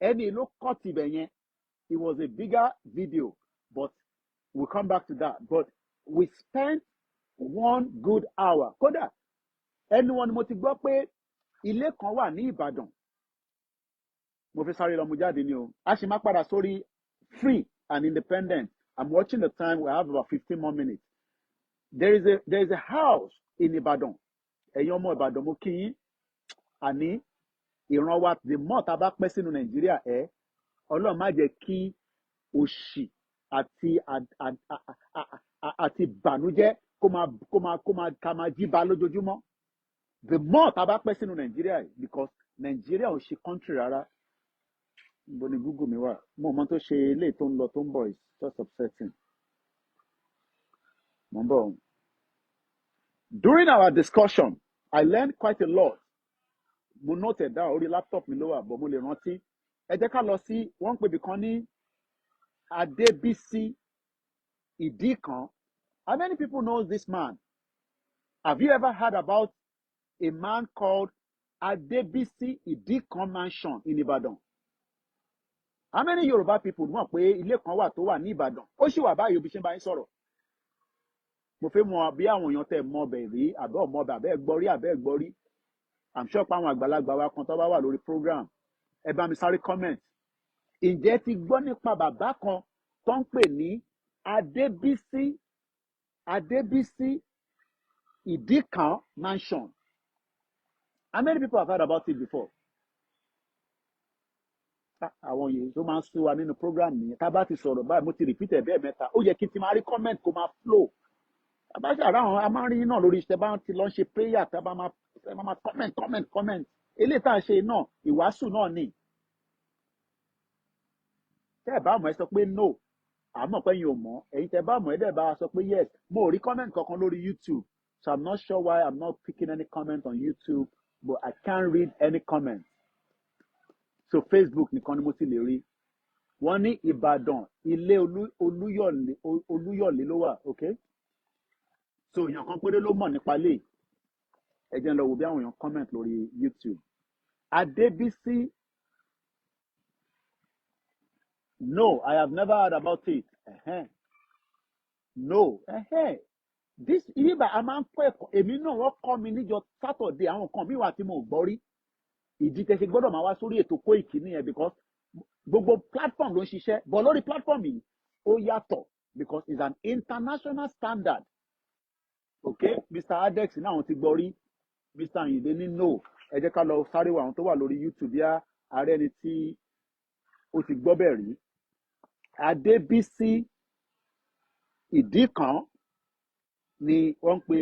ẹni ló cut ibẹ̀ yẹn it was a bigger video but we'll come back to that but we spent 1 good hour kódà ẹnu wọn ni mo ti gbọ́ pé ilé kan wà ní Ìbàdàn mo fi sáré lọ mú jáde ni o a sì máa padà sórí free and independent I'm watching the time we have about 15 more minutes there is a house in Ìbàdàn ẹ̀yin ọmọ Ìbàdàn mo kí yín àní ìran wa the more tá a bá pẹ́ sínú Nàìjíríà Ọlọ́run má jẹ́ kí òṣì àti ìbànújẹ́ ká máa jí ba lójoojúmọ́ the more tá a bá pẹ́ sínú Nàìjíríà because Nàìjíríà ò ṣe country rárá níbo ni Google mi wà mo mọ tó ṣe eléyìí tó ń lọ tó ń bọ̀ is just upsetting mo ń bọ̀. During our discussion I learned quite a lot mo note ẹ̀ down orí laptop mi ló wà bọ̀ mo lè rántí ẹ jẹ́ ká lọ sí wọ́n ń pè bìkan ní Adébísí Ìdíkan. How many people knows this man? Have you ever heard about a man called Adébísí Ìdíkan mansion in Ibadan? How many Yoruba people mọ̀ pé ilé kan wà tó wà ní Ìbàdàn? Ó sì wà báyìí bí ṣe ń bá yín sọ̀rọ̀. Mo fẹ́ mọ̀ bí àwọn èèyàn tẹ̀ mọ̀ bẹ̀ rí àbẹ́ ọmọ bẹ̀ àbẹ́ gbọ́rí. I'm sure pé àwọn àgbàlagbà wa kan tó bá wà lórí program. Ẹ bá mi sáré comment. Ǹjẹ́ ti gbọ́ nípa bàbá kan tó ń pè ní Adébísí Ìdíkan mansion? How many people have heard about it before? Àwọn yìí tó máa ń sú wa nínú program nìyẹn tá a bá ti sọ̀rọ̀ báyìí mo ti repeat ẹ̀ bẹ́ẹ̀ mẹ́ta ó yẹ kí n ti máa rí comment kó máa flow àbájá àwọn a máa ń rí náà lórí iṣẹ́ bá ti lọ ṣe prayer tá a bá máa comment eléyìí tá a ṣe náà ìwàásù náà ni tẹ́ ẹ̀ bá mọ̀ ẹ sọ pé no àmọ́ pé yín ò mọ̀ ẹ̀yin tẹ́ bá mọ̀ ẹ dẹ̀ bá sọ pé yes mo ò rí comment kankan lórí YouTube so I'm not sure why I'm not picking any comment on YouTube but I can't read any comment. So Facebook nìkan ni mo ti lè rí wọ́n ní Ìbàdàn ilé Olúyọ̀lé ló wà okay so èèyàn kan péré ló mọ̀ nípa lè ẹ jẹ́ n lọ wo bí àwọn èèyàn comment lórí YouTube Adébísí no I have never heard about it no this ìbá a máa ń kọ́ ẹ̀kọ́ èmi náà wọ́n kọ́ mi níjọ́ Saturday àwọn kan mi wà tí mo gbọ́ rí ìdí tẹ́ ṣe gbọ́dọ̀ máa wá sórí ètò Koiki nìyẹn because gbogbo platform ló ń ṣiṣẹ́ but lórí platform yìí ó yàtọ̀ because it's an international standard okay Mr. Adex náà àwọn ti gbọ́ rí Mr. Ayinde ní no ẹ jẹ́ ká lọ sáré wà àwọn tó wà lórí YouTube yá ààrẹ ni tí ó ti gbọ́ bẹ̀ rí Adébísí Ìdíkan ni wọ́n ń pe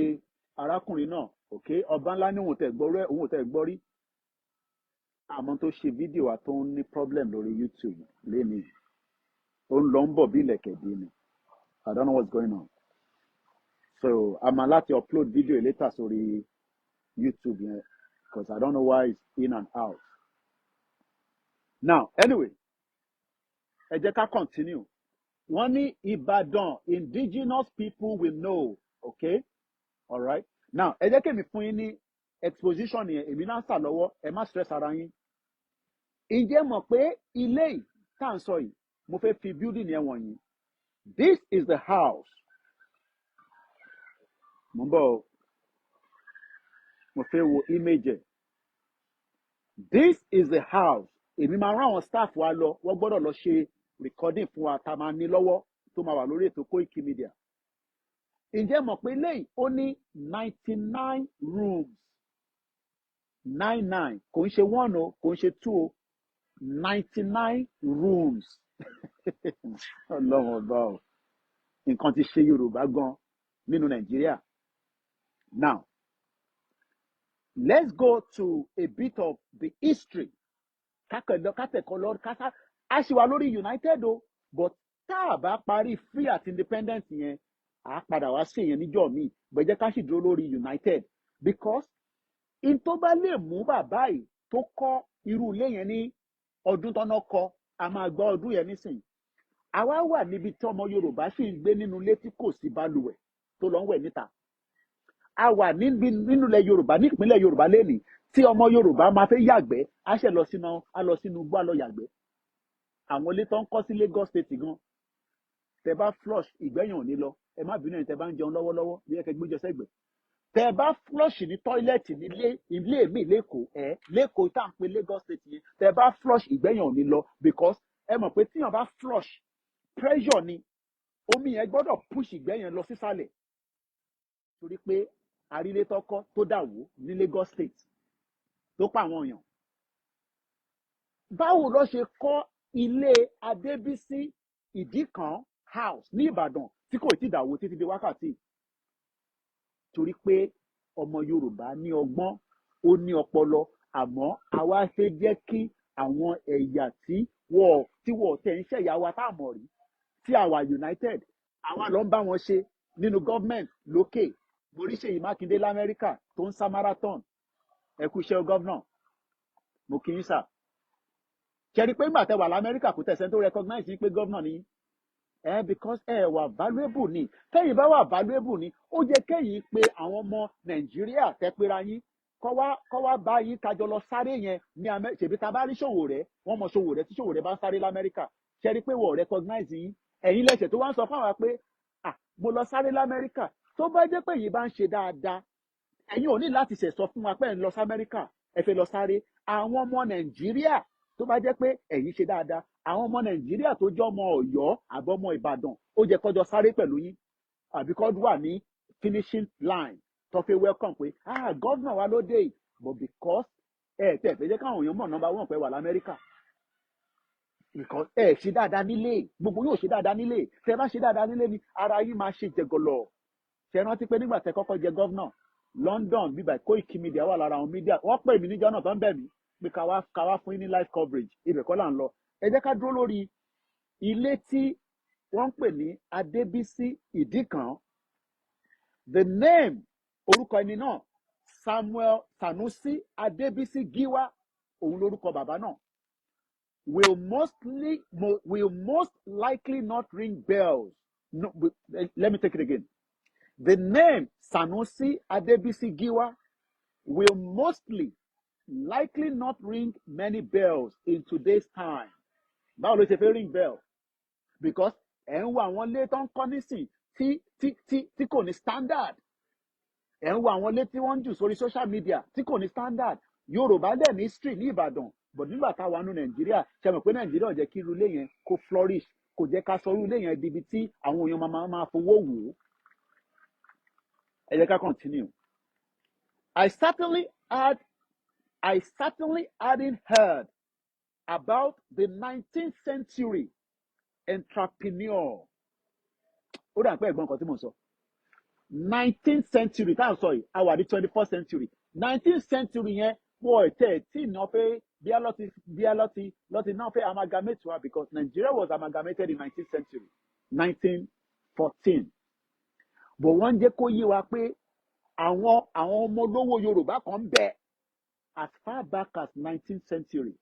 arákùnrin náà okay ọba ńlá ní òun tẹ̀ gbọ́ rí àmọ́ tó ṣe fídíò wa tó ń ní problem lórí YouTube lénìí ó ń lọ ń bọ̀ bí ilẹ̀kẹ̀dé ni I don't know what's going on so I'm allowed to upload video later sórí YouTube yẹn because I don't know why it's in and out now anyway ẹ jẹ́ ká continue wọ́n ní Ìbàdàn indigenous people will know okay all right now ẹ jẹ́ kémi fún yín ní exposition yẹn èmi náà sà lọ́wọ́ ẹ má stress ara yín ǹjẹ́ mọ̀ pé ilé yìí tá à ń sọ yìí mo fẹ́ fi building yẹn wọ̀nyí this is the house mo ń bọ̀ mo fẹ́ wo image ẹ̀ this is the house èmi máa rán àwọn staff wa lọ wọ́n gbọ́dọ̀ lọ ṣe recording fún wa tá a máa ní lọ́wọ́ tó máa wà lórí ètò Koikimedia ǹjẹ́ mọ̀ pé ilé yìí ó ní 99 rooms 99 kò ń ṣe 1 o kò ń ṣe 2 o 99 rooms ọlọ́run ọba o nǹkan ti ṣe Yorùbá gan nínú Nàìjíríà now let's go to a bit of the history kátẹ̀kọ́ lọ kásá a ṣì wà lórí United o but tá a bá parí free at independence yẹn a padà wá sí èèyàn níjọ́ míì bẹ̀jẹ̀ ká sì dúró lórí united because in tó bá lè mú bàbá yìí tó kọ́ irú ilé yẹn ní ọdún tọ́nà kọ a máa gbọ́ ọdún yẹn nísìnyí àwa wà níbi tí ọmọ yorùbá sì ń gbé nínú ilé tí kò sí balùwẹ̀ tó lọ ń wẹ̀ níta a wà nínú ilẹ̀ yorùbá nípínlẹ̀ yorùbá lénìí tí ọmọ yorùbá máa fẹ́ yàgbẹ́ á ṣe lọ sínú igbó á lọ yàgbẹ́ àwọn ilé tó ń kọ́ sí Lagos State gan tẹ bá flush ìgbẹ́yàn ò ní lọ ẹ má bínú ẹni tẹ bá ń jẹun lọ́wọ́lọ́wọ́ bí ẹ kẹ gbéjọ sẹ́gbẹ̀ẹ́ tẹ bá flush ní tọ́ílẹ̀tì nílé ilé mi lẹ́kọ̀ọ́ tá à ń pe Lagos State yẹn tẹ bá flush ìgbẹ́yàn ò ní lọ because ẹ mọ̀ pé tíyàn bá flush pressure ni omi yẹn gbọ́dọ̀ push ìgbẹ́yàn lọ sísàlẹ̀ torí pé àrílétọ́kọ́ tó dàwó ní Lagos State tó pa àwọn èèyàn báwo ló ṣe kọ́ ilé Adébísí Ìdíkàn house ní Ìbàdàn tí kò tí dàwó títí di wákàtí torí pé ọmọ Yorùbá ní ọgbọ́n ó ní ọpọlọ àmọ́ àwa fẹ́ jẹ́ kí àwọn ẹ̀yà tí wọ́n tẹ̀ ń ṣẹ̀yà wa tá a mọ̀ rí tí àwa united àwa lọ ń bá wọn ṣe nínú gọ́ọ̀mẹ̀ntì lókè Ṣèyí Mákindé l'Amẹ́ríkà tó ń sá marathon ẹ kú iṣẹ́ gọ́vnà mo kì í sà ṣẹ́rí pé ńgbà tẹ́ wà l'Amẹ́ríkà kò tẹ̀sẹ̀ tó recognize yín pé gọ́vnà ni because ẹ wà valuable ni kẹ́yìn bá wà valuable ni ó jẹ́ kẹ́yìn pé àwọn ọmọ Nàìjíríà tẹ́pẹ́ra yín kọ́ wá bá yín kájọ lọ sáré yẹn ní ṣèbí ta bá rí Ṣòwòrẹ́ wọ́n mọ Ṣòwòrẹ́ tí Ṣòwòrẹ́ bá ń sáré l'Amẹ́ríkà ṣẹ́rí pé wọ́n recognize yín ẹ̀yin lẹ́sẹ̀ tó wá ń sọ fáwọn pé mo lọ sáré l'Amẹ́ríkà tó bá jẹ́ pé yìí bá ń ṣe dáadáa ẹ̀yin ò ní láti ṣẹ̀sọ fún wa pé ẹ̀ ń lọ sí Amẹ́ríkà ẹ fẹ́ lọ sáré àwọn ọmọ Nàìjíríà tó bá jẹ́ pé ẹ̀yin ṣe dáadáa àwọn ọmọ Nàìjíríà tó jẹ́ ọmọ Ọ̀yọ́ àbọ̀mọ Ìbàdàn ó jẹ́ kọjọ sáré pẹ̀lú yín àbí kọ́ wà ní finishing line tó fi welcome pé gọ́vnà wa ló dé but because tẹ̀ fẹ́ jẹ́ káwọn èèyàn mọ̀ nọ́mbà wọn pé wà l'Amẹ́ríkà because ṣe dáadáa nílé gbogbo yóò ṣe dáadáa nílé tẹ bá ṣe dáadáa nílé ni ara yín máa ṣe jẹgọlọ ṣe rántí pé nígbà tẹ kọ́kọ́ jẹ gọ́vnà London bíbá Koikimedia wà lára àwọn mídíà wọ́n pè mí níjọ́ náà tó ń bẹ̀ mí pé ká wá fún yín ní live coverage ibẹ̀ kọ́ là ń lọ ẹ jẹ́ ká dúró lórí ilé tí wọ́n ń pè ní Adébísí Ìdíkàn the name orúkọ ẹni náà Samuel Sanusi Adébísí Gíwá òun lórúkọ bàbá náà will most likely not ring bells. No, let me take it again. The name Sanusi Adébísí Gíwá will mostly likely not ring many bells in today's time. Báwo ló ṣe fẹ́ ring bell? Because ẹ̀ ń wo àwọn ilé tó ń kọ́ nísìn tí kò ní standard. Ẹ̀ ń wo àwọn ilé tí wọ́n ń jù sórí social media tí kò ní standard. Yorùbá dẹ̀ ní street ní Ìbàdàn. But nígbà táwa nú Nàìjíríà ṣe mọ̀ pé Nàìjíríà ò jẹ́ kí irú ilé yẹn kó flourish kò jẹ́ ká sọ irú ilé yẹn di ibi tí àwọn èèyàn máa fowó wò ó. Ẹ jẹ́ ká continue. I certainly hadn't heard about the 19th century entrepreneur. Ó dà pé ẹ̀gbọ́n kan tí mo sọ. 19th century tá à ń sọ yìí a wà ní 21st century. 19th century yẹn wọ́n tí ìná pé bí a lọ́ti náà fẹ́ amalgamate wa because Nigeria was amalgamated in 19th century 1914. But wọ́n jẹ́ kó yé wa pé àwọn ọmọ olówó Yorùbá kan bẹ as far back as 19th century.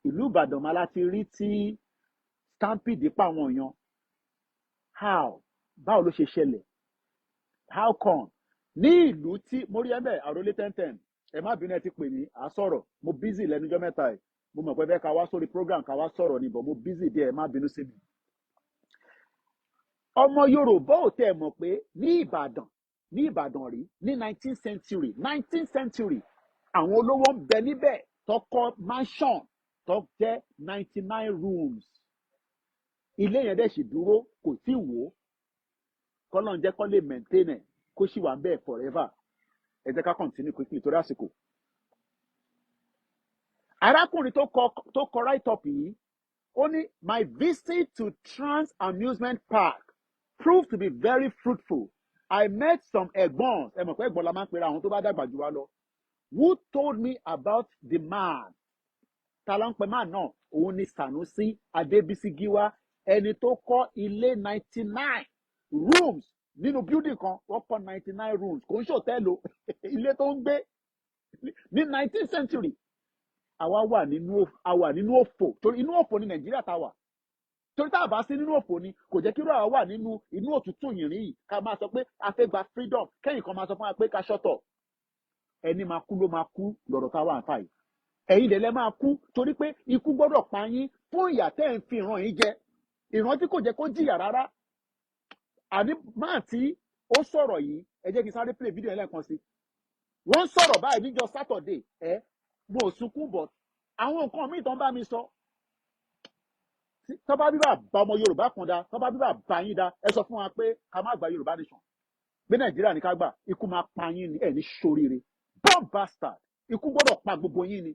Ìlú Ìbàdàn máa láti rí tí stampede pa àwọn èèyàn. Báwo ló ṣe ṣẹlẹ̀? How come? Ní ìlú tí mo rí ẹ̀bẹ̀ àròlé 1010 ẹ má bínú ẹ ti pè mí à sọ̀rọ̀ mo busy lẹ́nujọ́ mẹ́ta ẹ̀ mo mọ̀ pé bẹ́ẹ̀ ká wá sórí program ká wá sọ̀rọ̀ ni but mo busy díẹ̀ ẹ má bínú sí mi. Ọmọ Yorùbá ò tẹ̀ mọ̀ pé ní Ìbàdàn rí ní 19th century àwọn olówó ń bẹ níbẹ̀ tó kọ́ mansion tó jẹ́ 99 rooms. Ilé yẹn dẹ̀ sì dúró kò tí wò ó kọ́lọ́n jẹ́ kó lè maintain ẹ̀ kó sì wà bẹ́ẹ̀ forever. Ẹ jẹ́ ká continue quickly torí àsìkò. Arákùnrin tó kọ write up yìí ó ní my visit to Trans Amusement Park proved to be very fruitful. I met some ẹ̀gbọ́n ẹ mọ̀ pé ẹ̀gbọ́n la máa ń pera àwọn tó bá dàgbà jù wá lọ who told me about the man. Ta ló ń pè man náà òun ni Sanusi Adébísí Gíwá ẹni tó kọ́ ilé 99 rooms nínú building kan wọ́n kọ́ 99 rooms kò ń ṣòtẹ́ẹ̀lì o ilé tó ń gbé ní 19th century àwa wà nínú òfò torí inú òfò ní Nàìjíríà tá wà torí tá a bá sí nínú òfò ni kò jẹ́ kí irú àwa wà nínú inú òtútù yìnrìn yìí ká máa sọ pé a fẹ́ gba freedom kẹ́yìn kan máa sọ fún wa pé ká ṣọ́tọ̀ ẹni máa kú ló máa kú lọ́rọ̀ táwa ń fà yìí ẹ̀yin dẹ̀ lẹ́ máa kú torí pé ikú gbọ́dọ̀ pa yín fún ìyà tẹ́ ẹ̀ ń fi ìran yín jẹ ìran tí kò jẹ́ kó jìyà rárá àní máà tí ó sọ̀rọ̀ yìí ẹ jẹ́ kí n sáré play video ẹlẹ́ẹ̀kan sí wọ́n sọ̀rọ̀ báyìí níjọ́ Saturday mo ò sunkún bọ̀ àwọn nǹkan míì tán bá mi sọ tọ́ba bíbà bá ọmọ Yorùbá kan dá tọ́ba bíbà bá yín dá ẹ sọ fún wa pé ká má gba Yorùbá nation gbé Nàìjíríà ní ká gbà ikú máa pa yín ní ẹ̀ ní ṣoríire bomb bastard ikú gbọ́dọ̀ pa gbogbo yín ni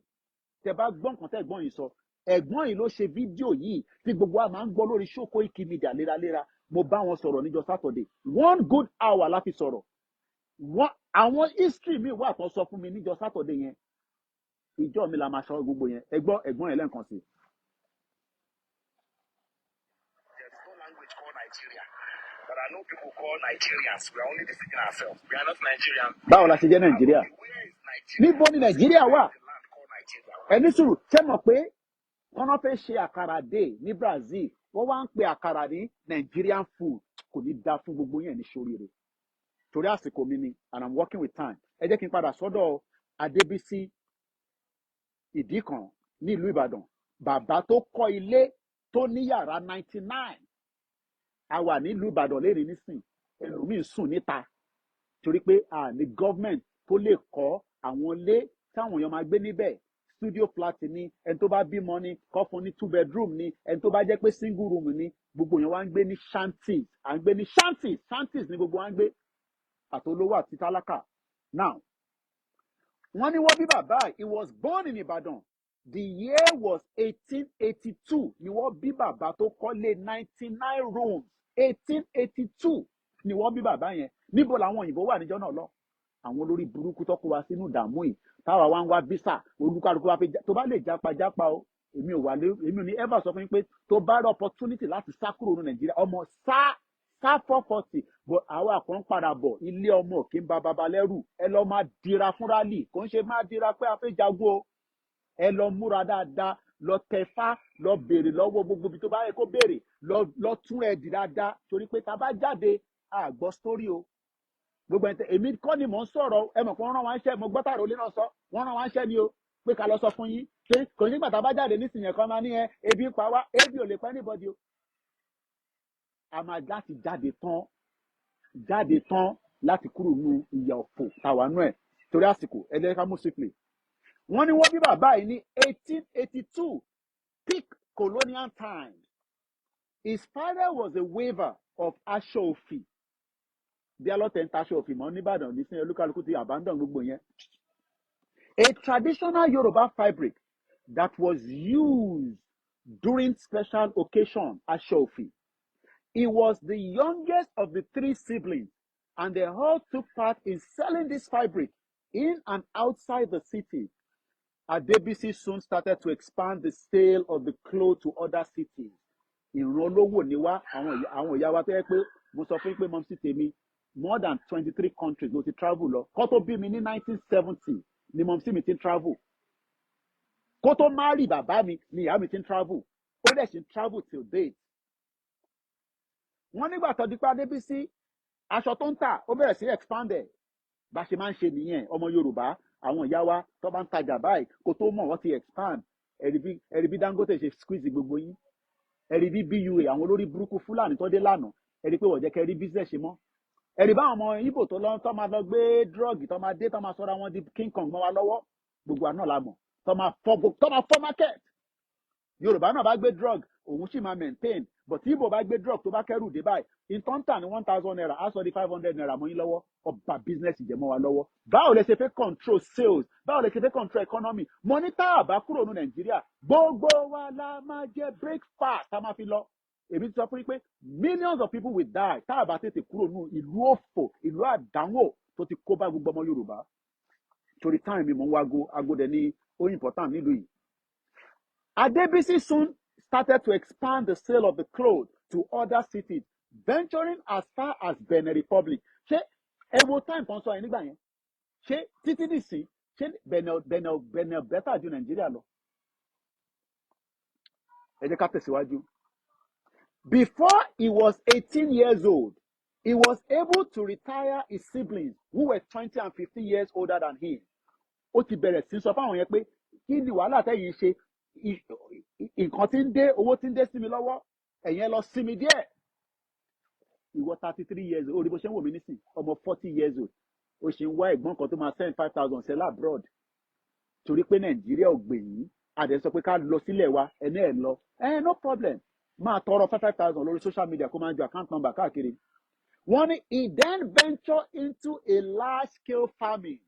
tẹ́ bá gbọ́ nǹkan tẹ́ gbọ́n yìí sọ ẹ̀gbọ́n yìí ló ṣe fídíò yìí tí gbogbo wa máa ń gbọ́ lórí show Koikimedia léraléra mo bá wọn sọ̀rọ̀ níjọ́ Saturday 1 good hour la fi sọ̀rọ̀ àwọn history mi wà tó sọ fún mi níjọ́ Saturday yẹn ìjọ mi la máa sọ gbogbo yẹn ẹ̀gbọ́n yẹn lẹ́ǹkan sí. But I know people call Nigerians. We are only deceiving ourselves. We are not Nigerians. Báwo la ṣe jẹ́ Nàìjíríà? Níbo ni Nàìjíríà wà? Ẹni sùúrù ṣé mọ̀ pé kọ́nà fẹ́ ṣe àkàrà dé ní Brazil wọ́n wá ń pe àkàrà ní Nigerian food kò ní da fún gbogbo yẹn ní ṣoríire. Torí àsìkò mi ni and I'm working with time. Ẹ jẹ́ kí n padà sọ́dọ̀ Adébísí Ìdíkan ní ìlú Ìbàdàn. Bàbá tó kọ́ ilé tó ní yàrá 99. A wà nílùú Ìbàdàn lérè nísìn ẹlòmíín sùn níta torí pé ní gọ́ọ̀mẹ̀ntì tó lè kọ́ àwọn ilé táwọn èèyàn máa gbé níbẹ̀ studio flat ni ẹni tó bá bímọ ni kọ́ fún ní 2 bedroom ni ẹni tó bá jẹ́ pé single room ni gbogbo èèyàn wá ń gbé ní shanties à ń gbé ní shanties ni gbogbo wa ń gbé àtolówó àti tálákà. Now wọ́n ní wọ́n bí bàbá he was born in Ìbàdàn the year was 1882 ni wọ́n bí bàbá tó kọ́lé 99 rooms 1882 ni wọ́n bí bàbá yẹn níbo làwọn òyìnbó wà níjọ́ náà lọ àwọn olórí burúkú tó kó wa sínú ìdààmú yìí táwa wá ń wá visa olúkálukú wa pé tó bá lè jápa o èmi ò ní ever sọ fún yín pé tó bá rí opportunity láti sá kúrò ní Nàìjíríà ọmọ sá 440 but àwa kan padà bọ̀ ilé ọmọ kì í ba baba lẹ́rù ẹ lọ máa dira fún rally kò ń ṣe máa dira pé a fẹ́ jagun o ẹ lọ múra dáadáa lọ tẹfá lọ béèrè lọ́wọ́ gbogbo ibi tó bá yẹ kó béèrè lọ tún ẹ dì dáadáa torí pé tá a bá jáde àgbọ̀ story o gbogbo ẹ̀ èmi kọ́ ni mò ń sọ̀rọ̀ ẹ mọ̀ pé wọ́n rán wa ń ṣẹ́ mo gbọ́ tààrà olè náà sọ wọ́n rán wa ń ṣẹ́ ni o pé ká lọ sọ fún yín pé kò nígbà tá a bá jáde nísìnyẹn kan máa ní ebi pa wá ebi ò lè pa anybody o a máa láti jáde tán láti kúrò nínú ìyà òfò tàwa nú ẹ̀ torí àsìkò ẹ jẹ́ ká mú sípìlì. Wọ́n ní wọ́n bí bàbá yìí ní 1882 peak colonial times. His father was a weaver of aṣọ òfì. Bí alọ́tẹ̀ ń taṣọ òfì mọ́ nìbàdàn ní sin olúkálukú ti abandon gbogbo yẹn. A traditional Yoruba fabric that was used during special occasion aṣọ òfì. He was the youngest of the 3 siblings and they all took part in selling this fabric in and outside the city. Adébísí soon started to expand the sale of the clothes to other cities. Ìran olówó ni wá àwọn ìyá wa tó yẹ pé mo sọ fún pé mom sí tèmi more than 23 countries ló ti travel lọ. Kó tó bí mi ní 1970 ni mom sí mi ti travel. Kó tó marry bàbá mi ni ìyá mi ti travel. Ó dẹ̀ ṣe travel till date. Wọ́n nígbà tó di pé Adébísí aṣọ tó ń tà ó bẹ̀rẹ̀ sí expanded. Bá ṣe máa ń ṣe nìyẹn ọmọ Yorùbá àwọn ìyá wa tó bá ń tajà báyìí kó tó mọ̀ wọ́n ti expand ẹ̀rí bí Dangote ṣe squeeze gbogbo yín ẹ̀rí bí BUA àwọn olórí burúkú Fúlàní tó dé lánàá ẹ̀rí pé wọ́n jẹ́ kẹ́ rí business ṣe mọ́ ẹ̀rí báwọn ọmọ Ìgbò tó máa lọ gbé drug tó máa dé tó máa sọ́ra wọn di King Kong mọ́ wa lọ́wọ́ gbogbo àná la mọ̀ tó máa fọ́ market Yorùbá náà bá gbé drug òun sì máa maintain but tí Ìgbò bá gbé drug tó bá kẹ́rù dé báyìí nǹkan tà ní 1,000 naira á sọ di 500 naira mọ́ yín lọ́wọ́ ọba business jẹ́ mọ́ wa lọ́wọ́ báwo lè ṣe fẹ́ control sales báwo lè ṣe fẹ́ control economy mo ní tá a bá kúrò ní Nàìjíríà gbogbo wa la máa jẹ breakfast tá a máa fi lọ èmi ti sọ fún yín pé millions of people will die tá a bá tètè kúrò ní ìlú òfò ìlú àdánwò tó ti kó bá gbogbo ọmọ Yorùbá torí time mi mò ń wá ago dẹ̀ ní ó important nílùú yìí. Adébísí soon started to expand the sale of the clothes to other cities venturing as far as Benin Republic. Ṣé ẹ wo time kan sọ yẹn nígbà yẹn? Ṣé títí dìsín ṣé Benin better ju Nàìjíríà lọ? Ẹ jẹ́ ká tẹ̀síwájú. Before he was 18 years old, he was able to retire his siblings who were 20 and 15 years older than him. Ó ti bẹ̀rẹ̀ sí sọ fáwọn yẹn pé kí ni wàhálà tẹ́yìn ṣe, nǹkan tí ń dé, owó tí ń dé sí mi lọ́wọ́, ẹ̀yin lọ sí mi díẹ̀. Ìwọ 33 years old, orí bó ṣe ń wò mí nísìn, ọmọ 40 years old, ó ṣe ń wá ẹ̀gbọ́n kan tó máa send 5,000 sell abroad. Torí pé Nàìjíríà ò gbè yín, àdé sọ pé ká lọ sílẹ̀ wa, ẹni ẹ̀ lọ. No problem. Máa tọrọ 5,000 lórí social media kó máa ju account number káàkiri. Wọ́n ní he then ventured into a large scale farming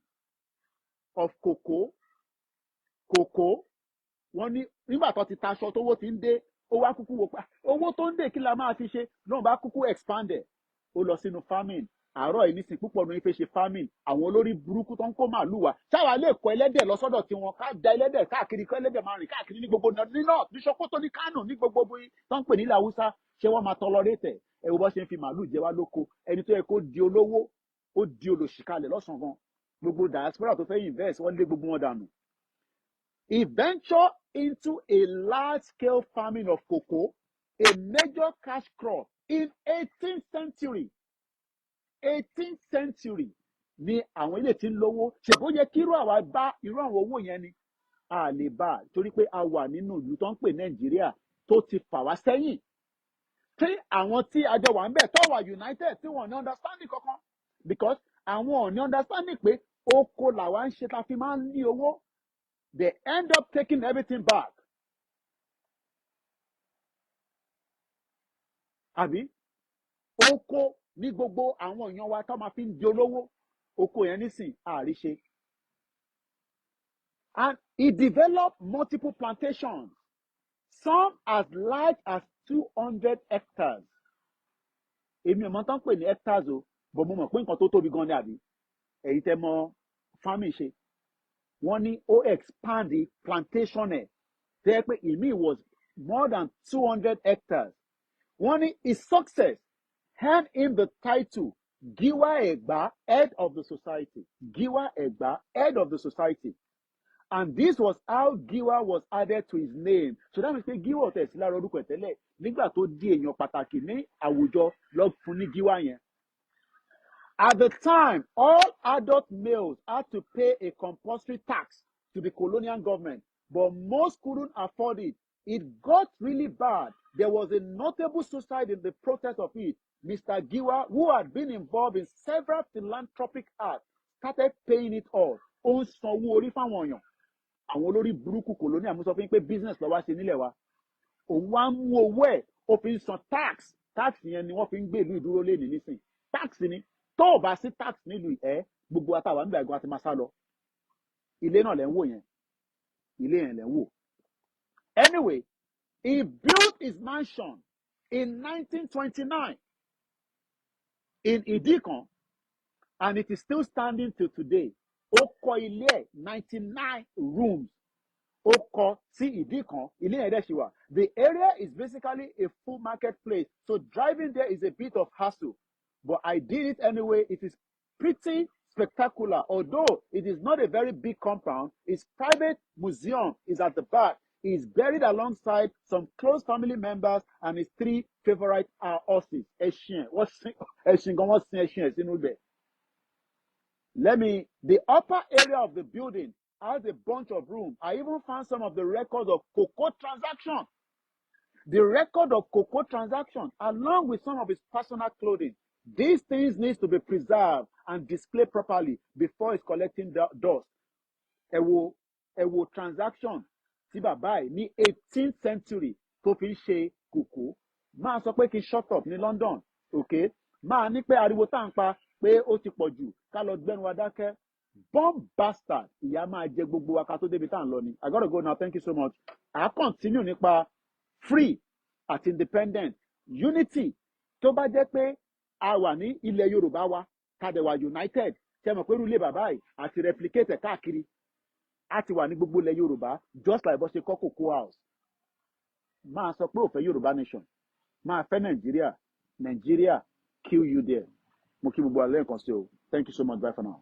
of cocoa. Wọ́n ní nígbà tó ti taṣọ tówó ti ń dé, ó wá kúkú wò pa owó tó ń dé kí la máa fi ṣe, náà bá kúkú expanded. Ó lọ sínú farming. Àárọ̀ yìí nísìn púpọ̀ ní fẹ́ ṣe farming. Àwọn olórí burúkú tó ń kó màálù wá. Ṣáwa lè kọ ẹlẹ́dẹ̀ lọ sọ́dọ̀ tiwọn, ká da ẹlẹ́dẹ̀ káàkiri, kọ́ ẹlẹ́dẹ̀ máa rìn káàkiri ní gbogbo ní north, ní Sokoto, ní Kano, ní gbogbo bí tó ń pè nílẹ̀ Haúsá. Ṣé wọ́n máa tolerate? Ẹ wo bó ṣe ń fi màálù jẹ wá lóko. Ẹni tó yẹ kó di olówó, ó di olòṣìkalẹ̀ lọ́sàn-án gan. Gbogbo diaspora tó fẹ́ invest, wọ́n lé gbogbo wọn dànù. He ventured into a large-scale farming of cocoa, a major cash crop in 18th century. 18th century ni àwọn ilé tí ń lówó. Ṣèbó yẹ kí irú àwa bá irú àwọn owó yẹn ni? A lè bá torí pé a wà nínú ìlú tó ń pè Nàìjíríà tó ti fà wá sẹ́yìn. Tí àwọn tí a jọ wà ń bẹ̀ tó wà united tí wọ́n ní understanding kankan, because àwọn ò ní understanding pé oko làwa ń ṣe ta fi máa ń ní owó. They end up taking everything back. Àbí? Oko ní gbogbo àwọn èèyàn wa tó máa fi ń di olówó. Oko yẹn nísìn àríṣe. And he developed multiple plantations, some as large as 200 hectares. Èmi ò mọ̀ tán pè ní hectares o, but mo mọ̀ pé nǹkan tó tóbi gan ni àbí. Èyí tẹ́ mọ̀ farming ṣe. Wọ́n ní ó expand the plantation ẹ̀. Tẹ́ pé ìmí was more than 200 hectares. Wọ́n ní his success earned him the title Giwa Egba, head of the society. Giwa Egba, head of the society. And this was how Giwa was added to his name. So that means pé Giwa ọ̀tẹ̀ sí lára orúkọ ìtẹ́lẹ̀ nígbà tó di èèyàn pàtàkì ní àwùjọ lọ fún ní Giwa yẹn. At the time, all adult males had to pay a compulsory tax to the colonial government, but most couldn't afford it. It got really bad. There was a notable suicide in the process of it. Mr. Giwa, who had been involved in several philanthropic acts, started paying it off. Ó ń sanwó orí fáwọn èèyàn. Àwọn olórí burúkú colonial mú sọ fún yín pé business ló wá ṣe nílẹ̀ wa. Òun wá ń mú owó ẹ̀, ó fi ń san tax. Tax yẹn ni wọ́n fi ń gbé ìlú ìdúró lénìí nísìn. Tax ni. Tó o bá sí tax nílùú gbogbo àtàwọn àgbà ẹ̀gbọ́n àti máa sá lọ. Ilé náà lẹ́ ń wò yẹn. Ilé yẹn lẹ́ ń wò. Anyway, he built his mansion in 1929 in Idikan, and it is still standing till today. Ó kọ́ ilé ẹ̀ 99 rooms. Ó kọ́ sí Idikan, ilé yẹn dẹ̀ ṣì wà. The area is basically a full marketplace, so driving there is a bit of hassle. But I did it anyway. It is pretty spectacular. Although it is not a very big compound, his private museum is at the back. He is buried alongside some close family members and his 3 favorite horses. The upper area of the building has a bunch of rooms. I even found some of the records of cocoa transactions. The record of cocoa transactions, along with some of his personal clothing. These things need to be preserved and displayed properly before it's collecting dust. Ẹ wo transaction tí bàbá ẹ̀ ní 18th century tó fi ń ṣe kòkó. Máa sọ pé kí n shut up ní London, okay? Máa ní pé ariwo tá ń pa pé ó ti pọ̀ jù ká lọ gbẹ́nu wa dákẹ́. Bomb bastard, ìyá máa jẹ gbogbo wa ká tó débi tá ń lọ ni. I gotta go now, thank you so much. I continue nípa free àti independent unity tó bá jẹ́ pé a wà ní ilẹ̀ Yorùbá wa tàdé wà united ṣe mọ̀ pé irú ilé bàbá yìí àti replicate káàkiri a ti wà ní gbogbo ilẹ̀ Yorùbá just like bó ṣe kọ́ Cocoa House. Máa sọ pé ó fẹ́ Yorùbá nation, máa fẹ́ Nàìjíríà, Nigeria kill you there. Mo kí gbogbo alẹ́ nǹkan sí o. Thank you so much. Bye for now.